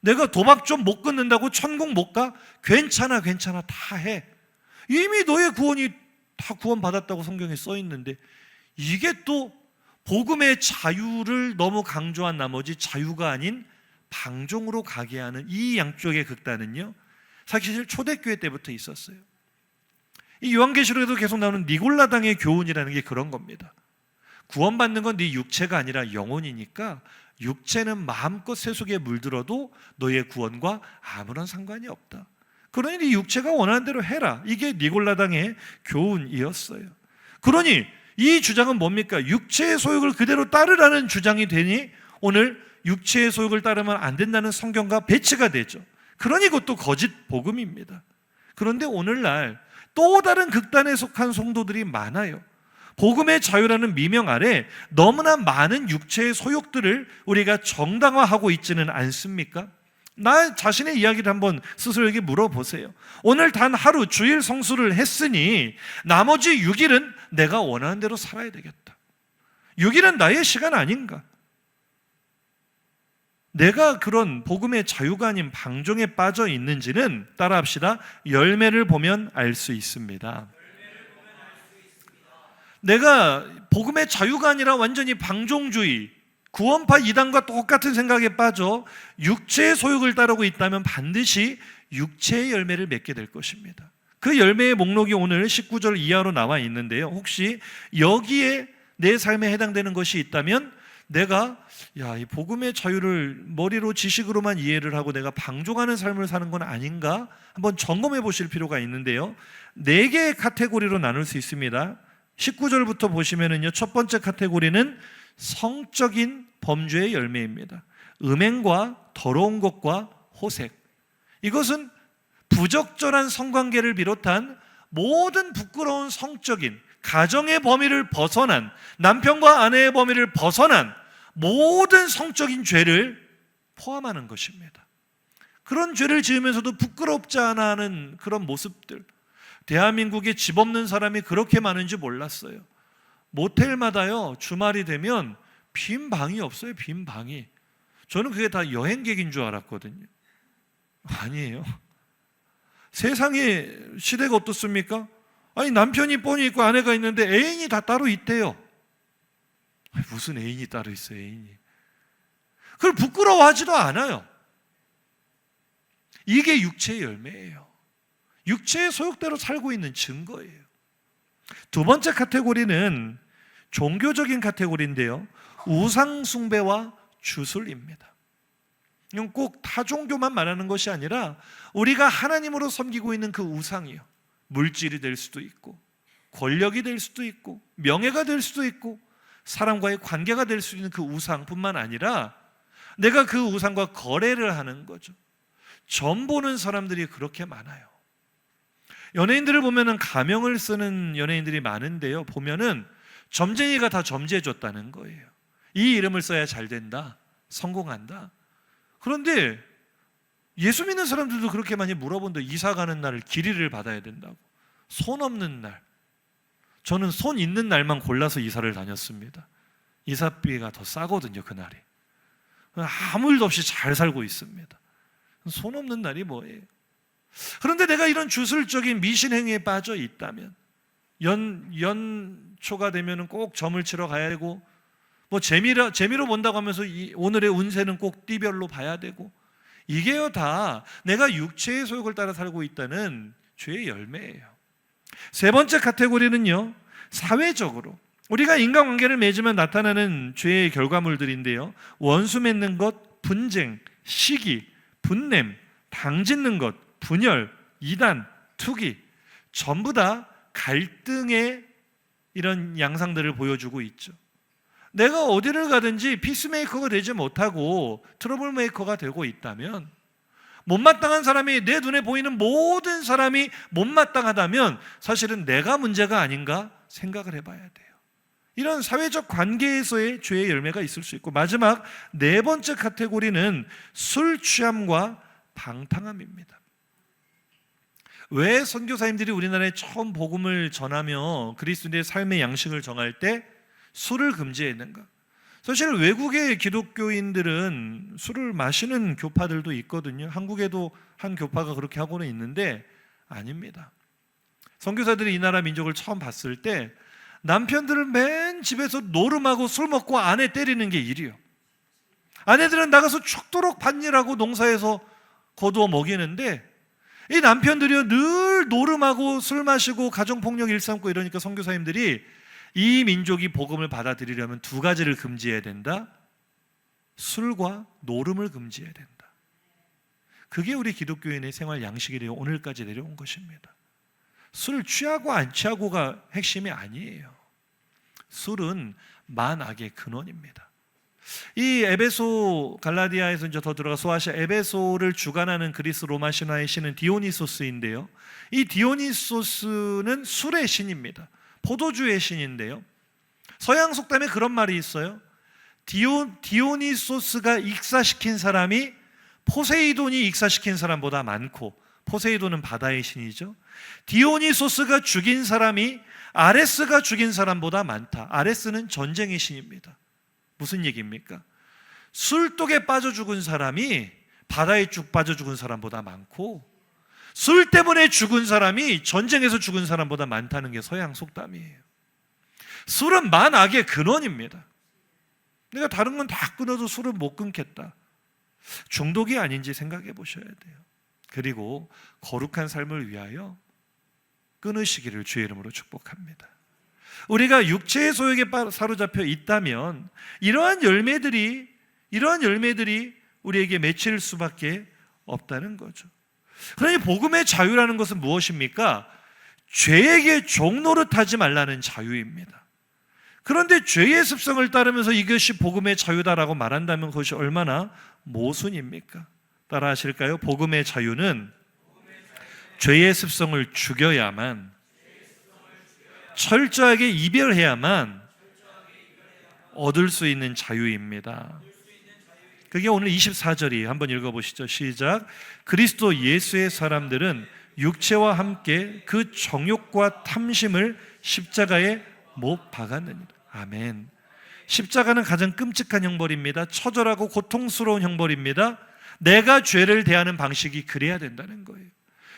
S1: 내가 도박 좀 못 끊는다고 천국 못 가? 괜찮아 다 해. 이미 너의 구원이 다 구원받았다고 성경에 써 있는데, 이게 또 복음의 자유를 너무 강조한 나머지 자유가 아닌 방종으로 가게 하는 이 양쪽의 극단은요, 사실 초대교회 때부터 있었어요. 이 요한계시록에도 계속 나오는 니골라당의 교훈이라는 게 그런 겁니다. 구원받는 건 네 육체가 아니라 영혼이니까 육체는 마음껏 세속에 물들어도 너의 구원과 아무런 상관이 없다. 그러니 네 육체가 원하는 대로 해라. 이게 니골라당의 교훈이었어요. 그러니 이 주장은 뭡니까? 육체의 소욕을 그대로 따르라는 주장이 되니 오늘 육체의 소욕을 따르면 안 된다는 성경과 배치가 되죠. 그러니 그것도 거짓 복음입니다. 그런데 오늘날 또 다른 극단에 속한 성도들이 많아요. 복음의 자유라는 미명 아래 너무나 많은 육체의 소욕들을 우리가 정당화하고 있지는 않습니까? 나 자신의 이야기를 한번 스스로에게 물어보세요. 오늘 단 하루 주일 성수를 했으니 나머지 6일은 내가 원하는 대로 살아야 되겠다. 6일은 나의 시간 아닌가? 내가 그런 복음의 자유가 아닌 방종에 빠져 있는지는 따라합시다. 열매를 보면 알 수 있습니다. 내가 복음의 자유가 아니라 완전히 방종주의, 구원파 이단과 똑같은 생각에 빠져 육체의 소욕을 따르고 있다면 반드시 육체의 열매를 맺게 될 것입니다. 그 열매의 목록이 오늘 19절 이하로 나와 있는데요, 혹시 여기에 내 삶에 해당되는 것이 있다면 내가 이 복음의 자유를 머리로 지식으로만 이해를 하고 내가 방종하는 삶을 사는 건 아닌가 한번 점검해 보실 필요가 있는데요, 4개의 카테고리로 나눌 수 있습니다. 19절부터 보시면은요, 첫 번째 카테고리는 성적인 범죄의 열매입니다. 음행과 더러운 것과 호색. 이것은 부적절한 성관계를 비롯한 모든 부끄러운 성적인 가정의 범위를 벗어난, 남편과 아내의 범위를 벗어난 모든 성적인 죄를 포함하는 것입니다. 그런 죄를 지으면서도 부끄럽지 않아 하는 그런 모습들, 대한민국에 집 없는 사람이 그렇게 많은지 몰랐어요. 모텔마다요, 주말이 되면 빈 방이 없어요. 빈 방이. 저는 그게 다 여행객인 줄 알았거든요. 아니에요. 세상의 시대가 어떻습니까? 아니 남편이 뻔히 있고 아내가 있는데 애인이 다 따로 있대요. 아니, 무슨 애인이 따로 있어요, 애인이. 그걸 부끄러워하지도 않아요. 이게 육체의 열매예요. 육체의 소욕대로 살고 있는 증거예요. 두 번째 카테고리는 종교적인 카테고리인데요, 우상 숭배와 주술입니다.
S6: 이건 꼭 타종교만 말하는 것이 아니라 우리가 하나님으로 섬기고 있는 그 우상이요. 물질이 될 수도 있고 권력이 될 수도 있고 명예가 될 수도 있고 사람과의 관계가 될 수 있는 그 우상뿐만 아니라 내가 그 우상과 거래를 하는 거죠. 점 보는 사람들이 그렇게 많아요. 연예인들을 보면은 가명을 쓰는 연예인들이 많은데요. 보면은 점쟁이가 다 점지해 줬다는 거예요. 이 이름을 써야 잘 된다, 성공한다. 그런데 예수 믿는 사람들도 그렇게 많이 물어본다. 이사 가는 날 길이를 받아야 된다고. 손 없는 날. 저는 손 있는 날만 골라서 이사를 다녔습니다. 이사비가 더 싸거든요, 그날이. 아무 일도 없이 잘 살고 있습니다. 손 없는 날이 뭐예요? 그런데 내가 이런 주술적인 미신행위에 빠져 있다면 연초가 되면 꼭 점을 치러 가야 되고 뭐 재미로 본다고 하면서 오늘의 운세는 꼭 띠별로 봐야 되고 이게요 다 내가 육체의 소욕을 따라 살고 있다는 죄의 열매예요. 세 번째 카테고리는요, 사회적으로 우리가 인간관계를 맺으면 나타나는 죄의 결과물들인데요, 원수 맺는 것, 분쟁, 시기, 분냄, 당짓는 것, 분열, 이단, 투기, 전부 다 갈등의 이런 양상들을 보여주고 있죠. 내가 어디를 가든지 피스메이커가 되지 못하고 트러블 메이커가 되고 있다면, 못마땅한 사람이, 내 눈에 보이는 모든 사람이 못마땅하다면 사실은 내가 문제가 아닌가 생각을 해봐야 돼요. 이런 사회적 관계에서의 죄의 열매가 있을 수 있고, 마지막 네 번째 카테고리는 술 취함과 방탕함입니다. 왜 선교사님들이 우리나라에 처음 복음을 전하며 그리스도인의 삶의 양식을 정할 때 술을 금지했는가? 사실 외국의 기독교인들은 술을 마시는 교파들도 있거든요. 한국에도 한 교파가 그렇게 하고는 있는데 아닙니다. 선교사들이 이 나라 민족을 처음 봤을 때 남편들은 맨 집에서 노름하고 술 먹고 아내 때리는 게 일이요. 아내들은 나가서 죽도록 밭일하고 농사에서 거두어 먹이는데 이 남편들이요 늘 노름하고 술 마시고 가정폭력 일삼고 이러니까 선교사님들이 이 민족이 복음을 받아들이려면 두 가지를 금지해야 된다. 술과 노름을 금지해야 된다. 그게 우리 기독교인의 생활 양식이 되어 오늘까지 내려온 것입니다. 술을 취하고 안 취하고가 핵심이 아니에요. 술은 만악의 근원입니다. 이 에베소 갈라디아에서 이제 더 들어가 소아시아 에베소를 주관하는 그리스 로마 신화의 신은 디오니소스인데요. 이 디오니소스는 술의 신입니다. 포도주의 신인데요. 서양 속담에 그런 말이 있어요. 디오니소스가 익사시킨 사람이 포세이돈이 익사시킨 사람보다 많고, 포세이돈은 바다의 신이죠. 디오니소스가 죽인 사람이 아레스가 죽인 사람보다 많다. 아레스는 전쟁의 신입니다. 무슨 얘기입니까? 술독에 빠져 죽은 사람이 바다에 쭉 빠져 죽은 사람보다 많고, 술 때문에 죽은 사람이 전쟁에서 죽은 사람보다 많다는 게 서양 속담이에요. 술은 만악의 근원입니다. 내가 다른 건 다 끊어도 술은 못 끊겠다. 중독이 아닌지 생각해 보셔야 돼요. 그리고 거룩한 삶을 위하여 끊으시기를 주의 이름으로 축복합니다. 우리가 육체의 소욕에 사로잡혀 있다면 이러한 열매들이 우리에게 맺힐 수밖에 없다는 거죠. 그러니 복음의 자유라는 것은 무엇입니까? 죄에게 종노릇하지 말라는 자유입니다. 그런데 죄의 습성을 따르면서 이것이 복음의 자유다라고 말한다면 그것이 얼마나 모순입니까? 따라 하실까요? 복음의 자유는 죄의 습성을 죽여야만, 철저하게 이별해야만 얻을 수 있는 자유입니다. 그게 오늘 24절이 한번 읽어보시죠. 시작. 그리스도 예수의 사람들은 육체와 함께 그 정욕과 탐심을 십자가에 못 박았느니라. 아멘. 십자가는 가장 끔찍한 형벌입니다. 처절하고 고통스러운 형벌입니다. 내가 죄를 대하는 방식이 그래야 된다는 거예요.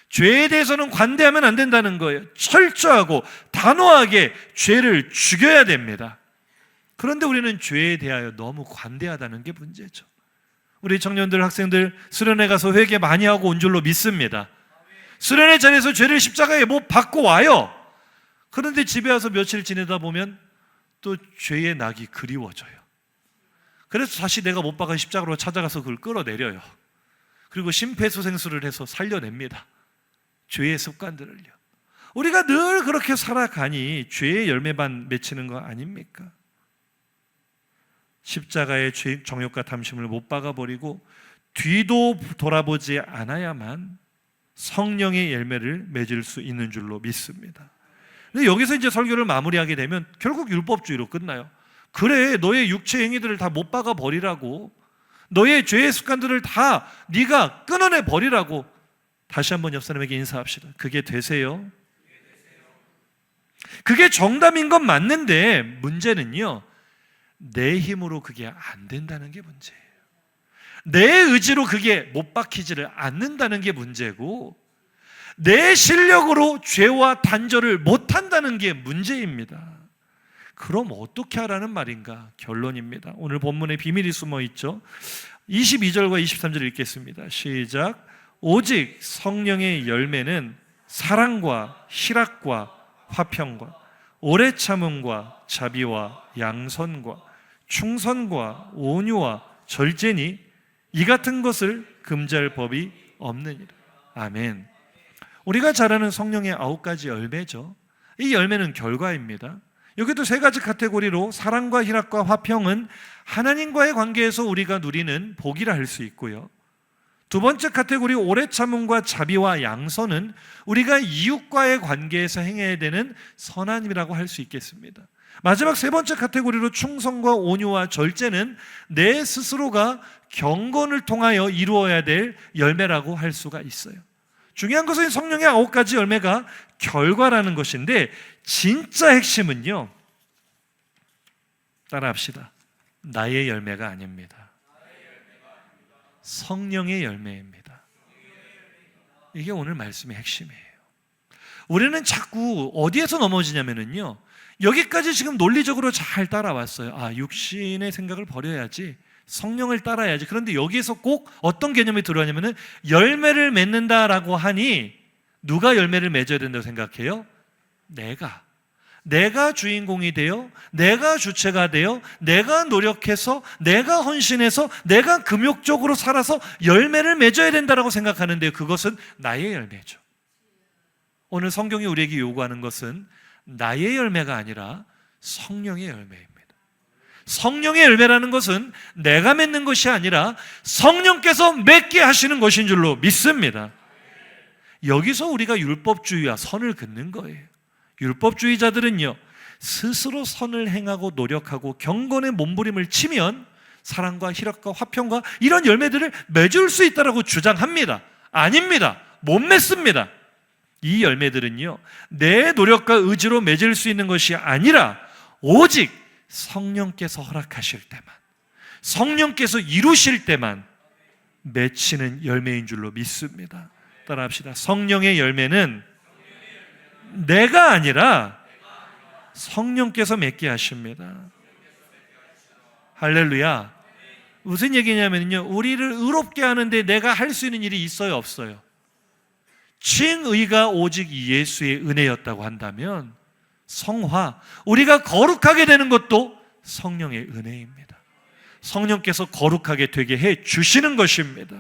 S6: 죄에 대해서는 관대하면 안 된다는 거예요. 철저하고 단호하게 죄를 죽여야 됩니다. 그런데 우리는 죄에 대하여 너무 관대하다는 게 문제죠. 우리 청년들, 학생들 수련회 가서 회개 많이 하고 온 줄로 믿습니다. 수련회 자리에서 죄를 십자가에 못 박고 와요. 그런데 집에 와서 며칠 지내다 보면 또 죄의 낙이 그리워져요. 그래서 다시 내가 못 박은 십자가로 찾아가서 그걸 끌어내려요. 그리고 심폐소생술을 해서 살려냅니다. 죄의 습관들을요. 우리가 늘 그렇게 살아가니 죄의 열매만 맺히는 거 아닙니까? 십자가의 정욕과 탐심을 못 박아버리고 뒤도 돌아보지 않아야만 성령의 열매를 맺을 수 있는 줄로 믿습니다. 근데 여기서 이제 설교를 마무리하게 되면 결국 율법주의로 끝나요. 그래, 너의 육체 행위들을 다 못 박아 버리라고, 너의 죄의 습관들을 다 네가 끊어내 버리라고. 다시 한번 옆 사람에게 인사합시다. 그게 되세요? 그게 정답인 건 맞는데 문제는요, 내 힘으로 그게 안 된다는 게 문제예요. 내 의지로 그게 못 박히지를 않는다는 게 문제고, 내 실력으로 죄와 단절을 못한다는 게 문제입니다. 그럼 어떻게 하라는 말인가? 결론입니다. 오늘 본문에 비밀이 숨어 있죠. 22절과 23절 읽겠습니다. 시작. 오직 성령의 열매는 사랑과 희락과 화평과 오래 참음과 자비와 양선과 충선과 온유와 절제니 이 같은 것을 금지할 법이 없느니라. 아멘. 우리가 잘 아는 성령의 9가지 열매죠. 이 열매는 결과입니다. 여기도 3가지 카테고리로 사랑과 희락과 화평은 하나님과의 관계에서 우리가 누리는 복이라 할 수 있고요. 2번째 카테고리 오래 참음과 자비와 양선은 우리가 이웃과의 관계에서 행해야 되는 선함이라고 할 수 있겠습니다. 마지막 3번째 카테고리로 충성과 온유와 절제는 내 스스로가 경건을 통하여 이루어야 될 열매라고 할 수가 있어요. 중요한 것은 성령의 9가지 열매가 결과라는 것인데, 진짜 핵심은요, 따라합시다. 나의 열매가 아닙니다. 성령의 열매입니다. 이게 오늘 말씀의 핵심이에요. 우리는 자꾸 어디에서 넘어지냐면요, 여기까지 지금 논리적으로 잘 따라왔어요. 아, 육신의 생각을 버려야지, 성령을 따라야지. 그런데 여기에서 꼭 어떤 개념이 들어가냐면은 열매를 맺는다라고 하니 누가 열매를 맺어야 된다고 생각해요? 내가 주인공이 되어, 내가 주체가 되어, 내가 노력해서, 내가 헌신해서, 내가 금욕적으로 살아서 열매를 맺어야 된다라고 생각하는데, 그것은 나의 열매죠. 오늘 성경이 우리에게 요구하는 것은 나의 열매가 아니라 성령의 열매입니다. 성령의 열매라는 것은 내가 맺는 것이 아니라 성령께서 맺게 하시는 것인 줄로 믿습니다. 여기서 우리가 율법주의와 선을 긋는 거예요. 율법주의자들은요, 스스로 선을 행하고 노력하고 경건의 몸부림을 치면 사랑과 희락과 화평과 이런 열매들을 맺을 수 있다고 주장합니다. 아닙니다. 못 맺습니다. 이 열매들은요, 내 노력과 의지로 맺을 수 있는 것이 아니라 오직 성령께서 허락하실 때만, 성령께서 이루실 때만 맺히는 열매인 줄로 믿습니다. 따라합시다. 성령의 열매는 내가 아니라 성령께서 맺게 하십니다. 할렐루야. 무슨 얘기냐면요, 우리를 의롭게 하는데 내가 할 수 있는 일이 있어요, 없어요? 칭의가 오직 예수의 은혜였다고 한다면 성화, 우리가 거룩하게 되는 것도 성령의 은혜입니다. 성령께서 거룩하게 되게 해 주시는 것입니다.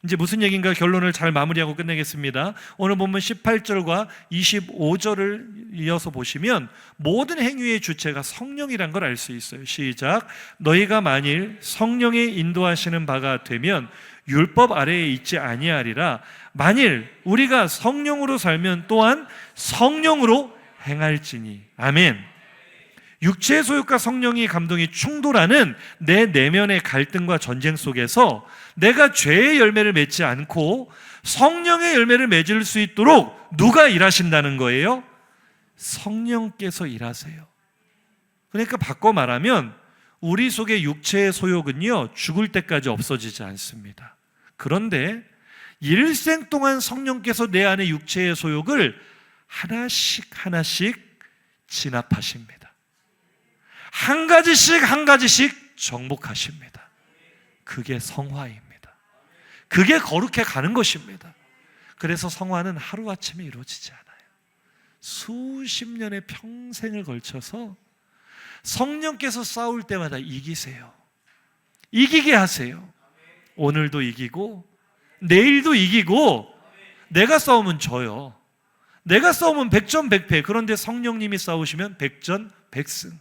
S6: 이제 무슨 얘기인가 결론을 잘 마무리하고 끝내겠습니다. 오늘 본문 18절과 25절을 이어서 보시면 모든 행위의 주체가 성령이란 걸 알 수 있어요. 시작. 너희가 만일 성령의 인도하시는 바가 되면 율법 아래에 있지 아니하리라. 만일 우리가 성령으로 살면 또한 성령으로 행할지니. 아멘. 육체의 소욕과 성령의 감동이 충돌하는 내 내면의 갈등과 전쟁 속에서 내가 죄의 열매를 맺지 않고 성령의 열매를 맺을 수 있도록 누가 일하신다는 거예요? 성령께서 일하세요. 그러니까 바꿔 말하면 우리 속의 육체의 소욕은요, 죽을 때까지 없어지지 않습니다. 그런데 일생 동안 성령께서 내 안의 육체의 소욕을 하나씩 진압하십니다. 한 가지씩 정복하십니다. 그게 성화입니다. 그게 거룩해 가는 것입니다. 그래서 성화는 하루아침에 이루어지지 않아요. 수십 년의 평생을 걸쳐서 성령께서 싸울 때마다 이기세요. 이기게 하세요. 오늘도 이기고 내일도 이기고. 내가 싸우면 져요. 내가 싸우면 백전백패. 그런데 성령님이 싸우시면 백전백승.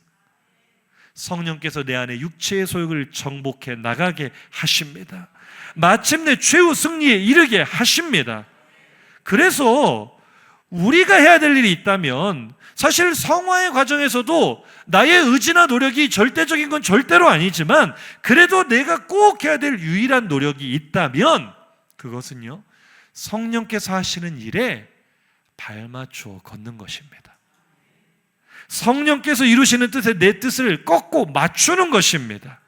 S6: 성령께서 내 안에 육체의 소욕을 정복해 나가게 하십니다. 마침내 최후 승리에 이르게 하십니다. 그래서 우리가 해야 될 일이 있다면, 사실 성화의 과정에서도 나의 의지나 노력이 절대적인 건 절대로 아니지만, 그래도 내가 꼭 해야 될 유일한 노력이 있다면 그것은요, 성령께서 하시는 일에 발맞추어 걷는 것입니다. 성령께서 이루시는 뜻에 내 뜻을 꺾고 맞추는 것입니다.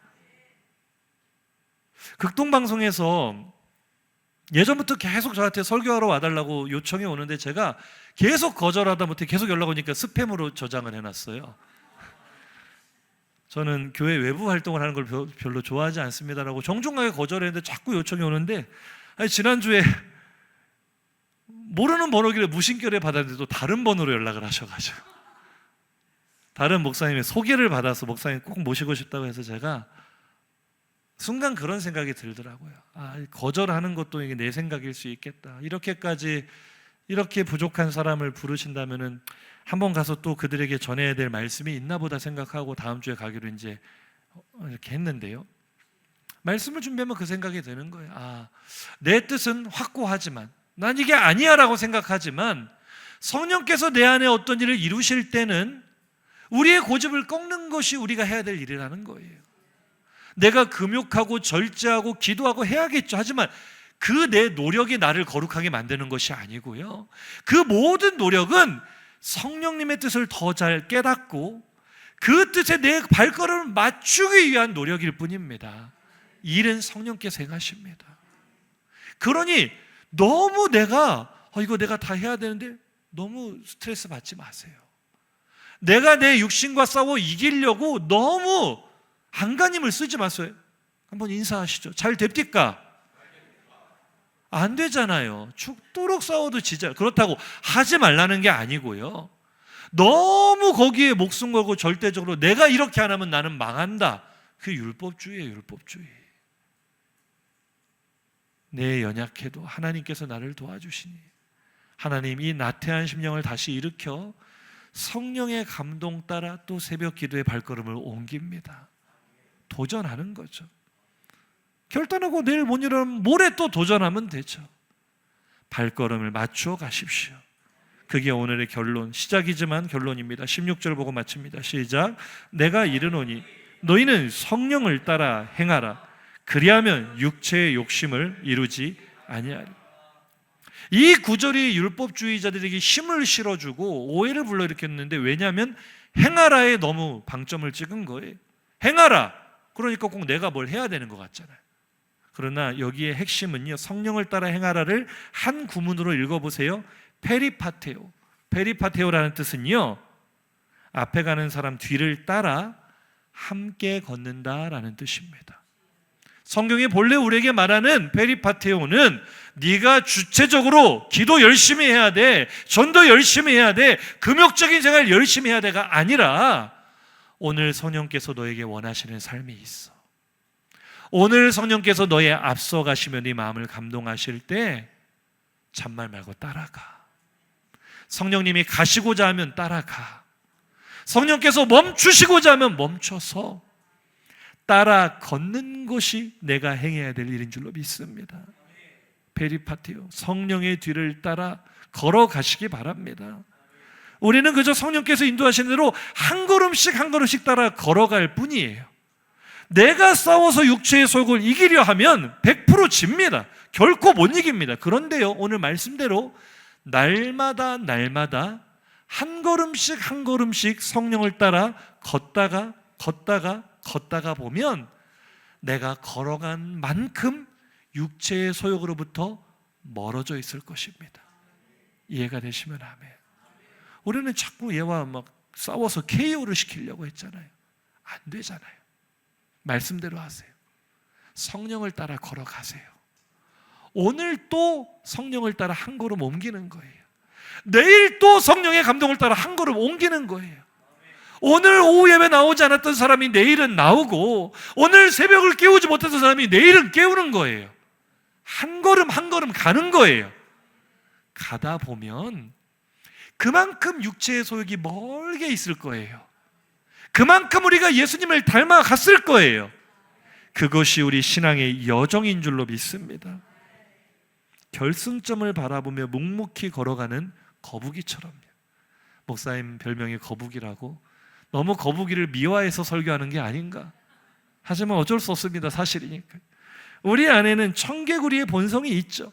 S6: 극동방송에서 예전부터 계속 저한테 설교하러 와달라고 요청이 오는데 제가 계속 거절하다 못해 계속 연락 오니까 스팸으로 저장을 해놨어요. 저는 교회 외부 활동을 하는 걸 별로 좋아하지 않습니다라고 정중하게 거절했는데 자꾸 요청이 오는데, 지난주에 모르는 번호길래 무심결에 받았는데 또 다른 번호로 연락을 하셔가지고 다른 목사님의 소개를 받아서 목사님 꼭 모시고 싶다고 해서 제가 순간 그런 생각이 들더라고요. 거절하는 것도 이게 내 생각일 수 있겠다. 이렇게까지 이렇게 부족한 사람을 부르신다면은 한번 가서 또 그들에게 전해야 될 말씀이 있나 보다 생각하고 다음 주에 가기로 이제 이렇게 했는데요. 말씀을 준비하면 그 생각이 드는 거예요. 내 뜻은 확고하지만, 난 이게 아니야라고 생각하지만 성령께서 내 안에 어떤 일을 이루실 때는 우리의 고집을 꺾는 것이 우리가 해야 될 일이라는 거예요. 내가 금욕하고 절제하고 기도하고 해야겠죠. 하지만 그 내 노력이 나를 거룩하게 만드는 것이 아니고요, 그 모든 노력은 성령님의 뜻을 더 잘 깨닫고 그 뜻에 내 발걸음을 맞추기 위한 노력일 뿐입니다. 일은 성령께서 행하십니다. 그러니 너무 내가 이거 내가 다 해야 되는데 너무 스트레스 받지 마세요. 내가 내 육신과 싸워 이기려고 너무 안간힘을 쓰지 마세요. 한번 인사하시죠. 잘 됩니까? 안 되잖아요. 죽도록 싸워도 지자. 그렇다고 하지 말라는 게 아니고요, 너무 거기에 목숨 걸고 절대적으로 내가 이렇게 안 하면 나는 망한다. 그게 율법주의예요. 율법주의. 내 연약해도 하나님께서 나를 도와주시니 하나님 이 나태한 심령을 다시 일으켜 성령의 감동 따라 또 새벽 기도의 발걸음을 옮깁니다. 도전하는 거죠. 결단하고 내일 못 일어나면 모레 또 도전하면 되죠. 발걸음을 맞추어 가십시오. 그게 오늘의 결론, 시작이지만 결론입니다. 16절 보고 마칩니다. 시작. 내가 이르노니 너희는 성령을 따라 행하라. 그리하면 육체의 욕심을 이루지 아니하리. 이 구절이 율법주의자들에게 힘을 실어주고 오해를 불러일으켰는데, 왜냐하면 행하라에 너무 방점을 찍은 거예요. 행하라. 그러니까 꼭 내가 뭘 해야 되는 것 같잖아요. 그러나 여기에 핵심은요, 성령을 따라 행하라를 한 구문으로 읽어보세요. 페리파테오. 페리파테오라는 뜻은요, 앞에 가는 사람 뒤를 따라 함께 걷는다라는 뜻입니다. 성경이 본래 우리에게 말하는 페리파테오는 네가 주체적으로 기도 열심히 해야 돼, 전도 열심히 해야 돼, 금욕적인 생활 열심히 해야 돼가 아니라, 오늘 성령께서 너에게 원하시는 삶이 있어. 오늘 성령께서 너의 앞서 가시며 네 마음을 감동하실 때 잔말 말고 따라가. 성령님이 가시고자 하면 따라가. 성령께서 멈추시고자 하면 멈춰서 따라 걷는 것이 내가 행해야 될 일인 줄로 믿습니다. 페리파티오, 성령의 뒤를 따라 걸어가시기 바랍니다. 우리는 그저 성령께서 인도하시는 대로 한 걸음씩 한 걸음씩 따라 걸어갈 뿐이에요. 내가 싸워서 육체의 속을 이기려 하면 100% 집니다. 결코 못 이깁니다. 그런데요, 오늘 말씀대로 날마다 한 걸음씩 한 걸음씩 성령을 따라 걷다가 보면 내가 걸어간 만큼 육체의 소욕으로부터 멀어져 있을 것입니다. 이해가 되시면 아멘. 우리는 자꾸 얘와 막 싸워서 KO를 시키려고 했잖아요. 안 되잖아요. 말씀대로 하세요. 성령을 따라 걸어가세요. 오늘 또 성령을 따라 한 걸음 옮기는 거예요. 내일 또 성령의 감동을 따라 한 걸음 옮기는 거예요. 오늘 오후 예배 나오지 않았던 사람이 내일은 나오고, 오늘 새벽을 깨우지 못했던 사람이 내일은 깨우는 거예요. 한 걸음 한 걸음 가는 거예요. 가다 보면 그만큼 육체의 소욕이 멀게 있을 거예요. 그만큼 우리가 예수님을 닮아갔을 거예요. 그것이 우리 신앙의 여정인 줄로 믿습니다. 결승점을 바라보며 묵묵히 걸어가는 거북이처럼요. 목사님 별명이 거북이라고, 너무 거북이를 미화해서 설교하는 게 아닌가. 하지만 어쩔 수 없습니다. 사실이니까. 우리 안에는 청개구리의 본성이 있죠.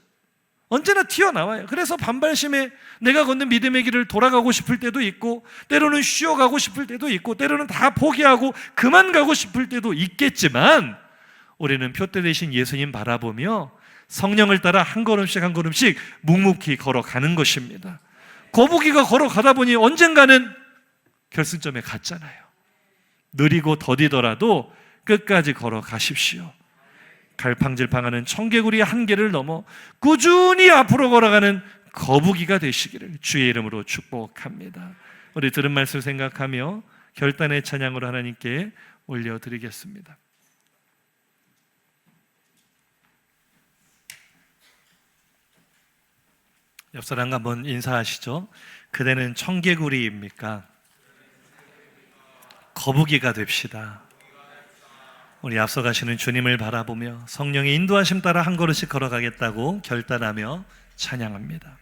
S6: 언제나 튀어나와요. 그래서 반발심에 내가 걷는 믿음의 길을 돌아가고 싶을 때도 있고, 때로는 쉬어가고 싶을 때도 있고, 때로는 다 포기하고 그만 가고 싶을 때도 있겠지만, 우리는 표대 대신 예수님 바라보며 성령을 따라 한 걸음씩 한 걸음씩 묵묵히 걸어가는 것입니다. 거북이가 걸어가다 보니 언젠가는 결승점에 갔잖아요. 느리고 더디더라도 끝까지 걸어가십시오. 갈팡질팡하는 청개구리의 한계를 넘어 꾸준히 앞으로 걸어가는 거북이가 되시기를 주의 이름으로 축복합니다. 우리 들은 말씀 생각하며 결단의 찬양으로 하나님께 올려드리겠습니다. 옆 사람과 한번 인사하시죠. 그대는 청개구리입니까? 거북이가 됩시다. 우리 앞서가시는 주님을 바라보며 성령의 인도하심 따라 한 걸음씩 걸어가겠다고 결단하며 찬양합니다.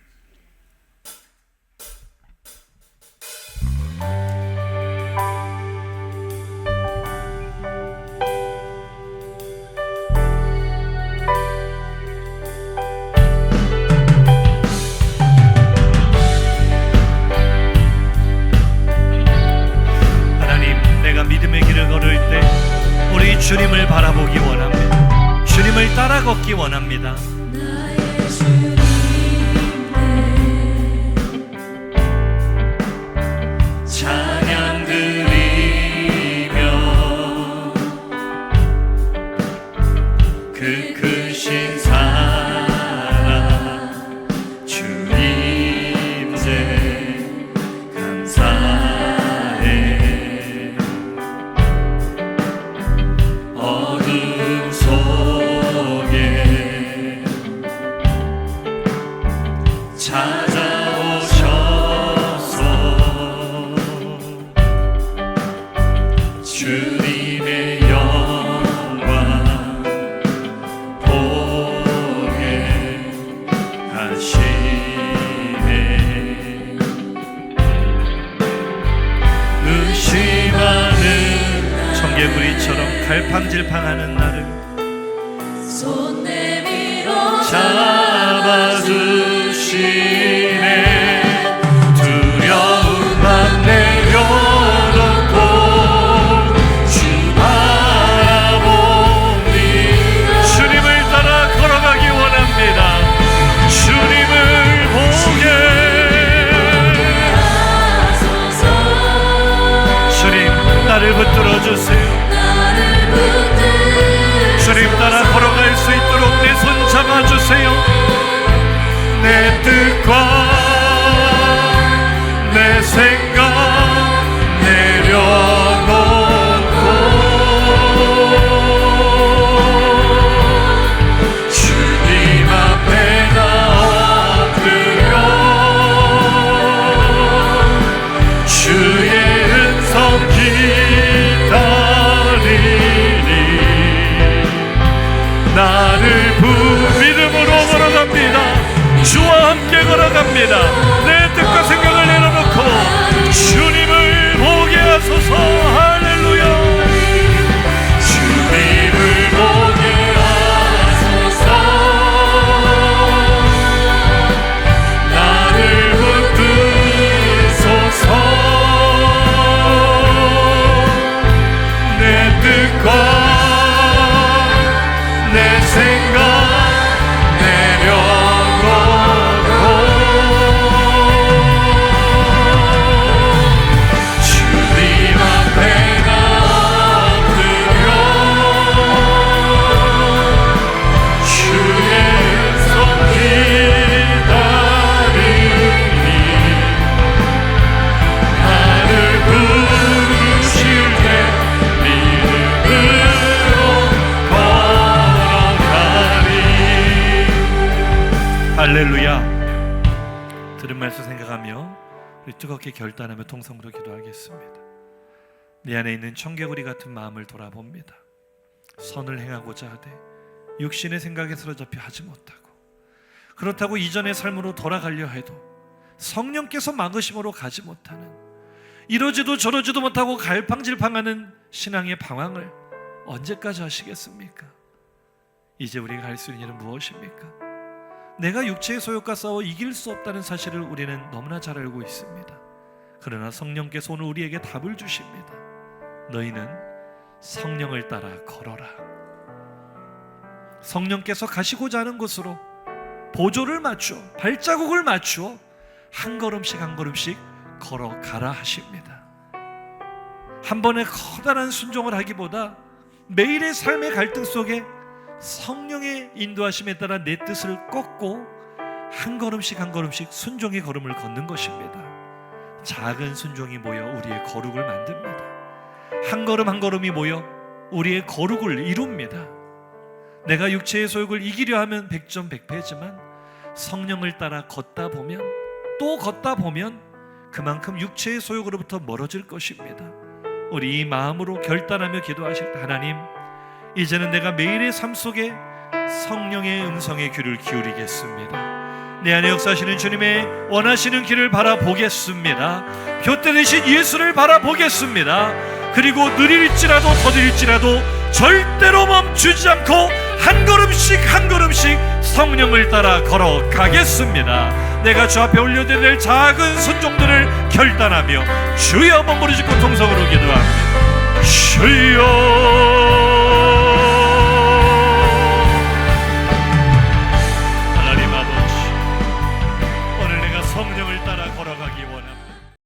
S6: 믿음의 길을 걸을 때 우리 주님을 바라보기 원합니다. 주님을 따라 걷기 원합니다.
S7: 나의 주님 찬양 드리며 그 크신 사랑 주님께 감사해. 어둠 속에 찾아오셔서 주님의 영광 보게 하시네. 의심하는
S6: 청개구리처럼 갈팡질팡하는 나를
S7: 손 내밀어
S6: 잡아주시네. 두려움만 내려놓고 주 바라보니 주님을 따라 걸어가기 원합니다. 주님을 보게
S7: 하소서.
S6: 주님 나를 붙들어 주세요.
S7: 나를 붙들어
S6: 주님 따라 걸어갈 수 있도록 내 손 잡아주세요. 내 뜻과 내 생각 내려놓고 주님 앞에 나 엎드려 주의 은성 기다리니 나를 믿음으로 걸어갑니다. 주와 함께 걸어갑니다. 내 뜻과 생각을 내려놓고 주님을 보게 하소서. 할렐루야. 주님을 보게 하소서. 나를 붙드소서. 내 뜻과 내 생각 내려놓고 할렐루야. 들은 말씀 생각하며 우리 뜨겁게 결단하며 통성으로 기도하겠습니다. 내 안에 있는 청개구리 같은 마음을 돌아봅니다. 선을 행하고자 하되 육신의 생각에 사로잡혀 하지 못하고, 그렇다고 이전의 삶으로 돌아가려 해도 성령께서 막으심으로 가지 못하는, 이러지도 저러지도 못하고 갈팡질팡하는 신앙의 방황을 언제까지 하시겠습니까? 이제 우리가 할 수 있는 일은 무엇입니까? 내가 육체의 소욕과 싸워 이길 수 없다는 사실을 우리는 너무나 잘 알고 있습니다. 그러나 성령께서 오늘 우리에게 답을 주십니다. 너희는 성령을 따라 걸어라. 성령께서 가시고자 하는 곳으로 보조를 맞추어, 발자국을 맞추어 한 걸음씩 한 걸음씩 걸어가라 하십니다. 한 번에 커다란 순종을 하기보다 매일의 삶의 갈등 속에 성령의 인도하심에 따라 내 뜻을 꺾고 한 걸음씩 한 걸음씩 순종의 걸음을 걷는 것입니다. 작은 순종이 모여 우리의 거룩을 만듭니다. 한 걸음 한 걸음이 모여 우리의 거룩을 이룹니다. 내가 육체의 소욕을 이기려 하면 백전백패지만 성령을 따라 걷다 보면, 또 걷다 보면 그만큼 육체의 소욕으로부터 멀어질 것입니다. 우리 이 마음으로 결단하며 기도하실 때, 하나님, 이제는 내가 매일의 삶 속에 성령의 음성에 귀를 기울이겠습니다. 내 안에 역사하시는 주님의 원하시는 길을 바라보겠습니다. 둏대 되신 예수를 바라보겠습니다. 그리고 느릴지라도 더딜지라도 절대로 멈추지 않고 한 걸음씩 한 걸음씩 성령을 따라 걸어가겠습니다. 내가 주 앞에 올려드릴 작은 순종들을 결단하며 주여 한번 부르짖고 통성으로 기도합니다. 주여. 성령을 따라 걸어가기 원합니다.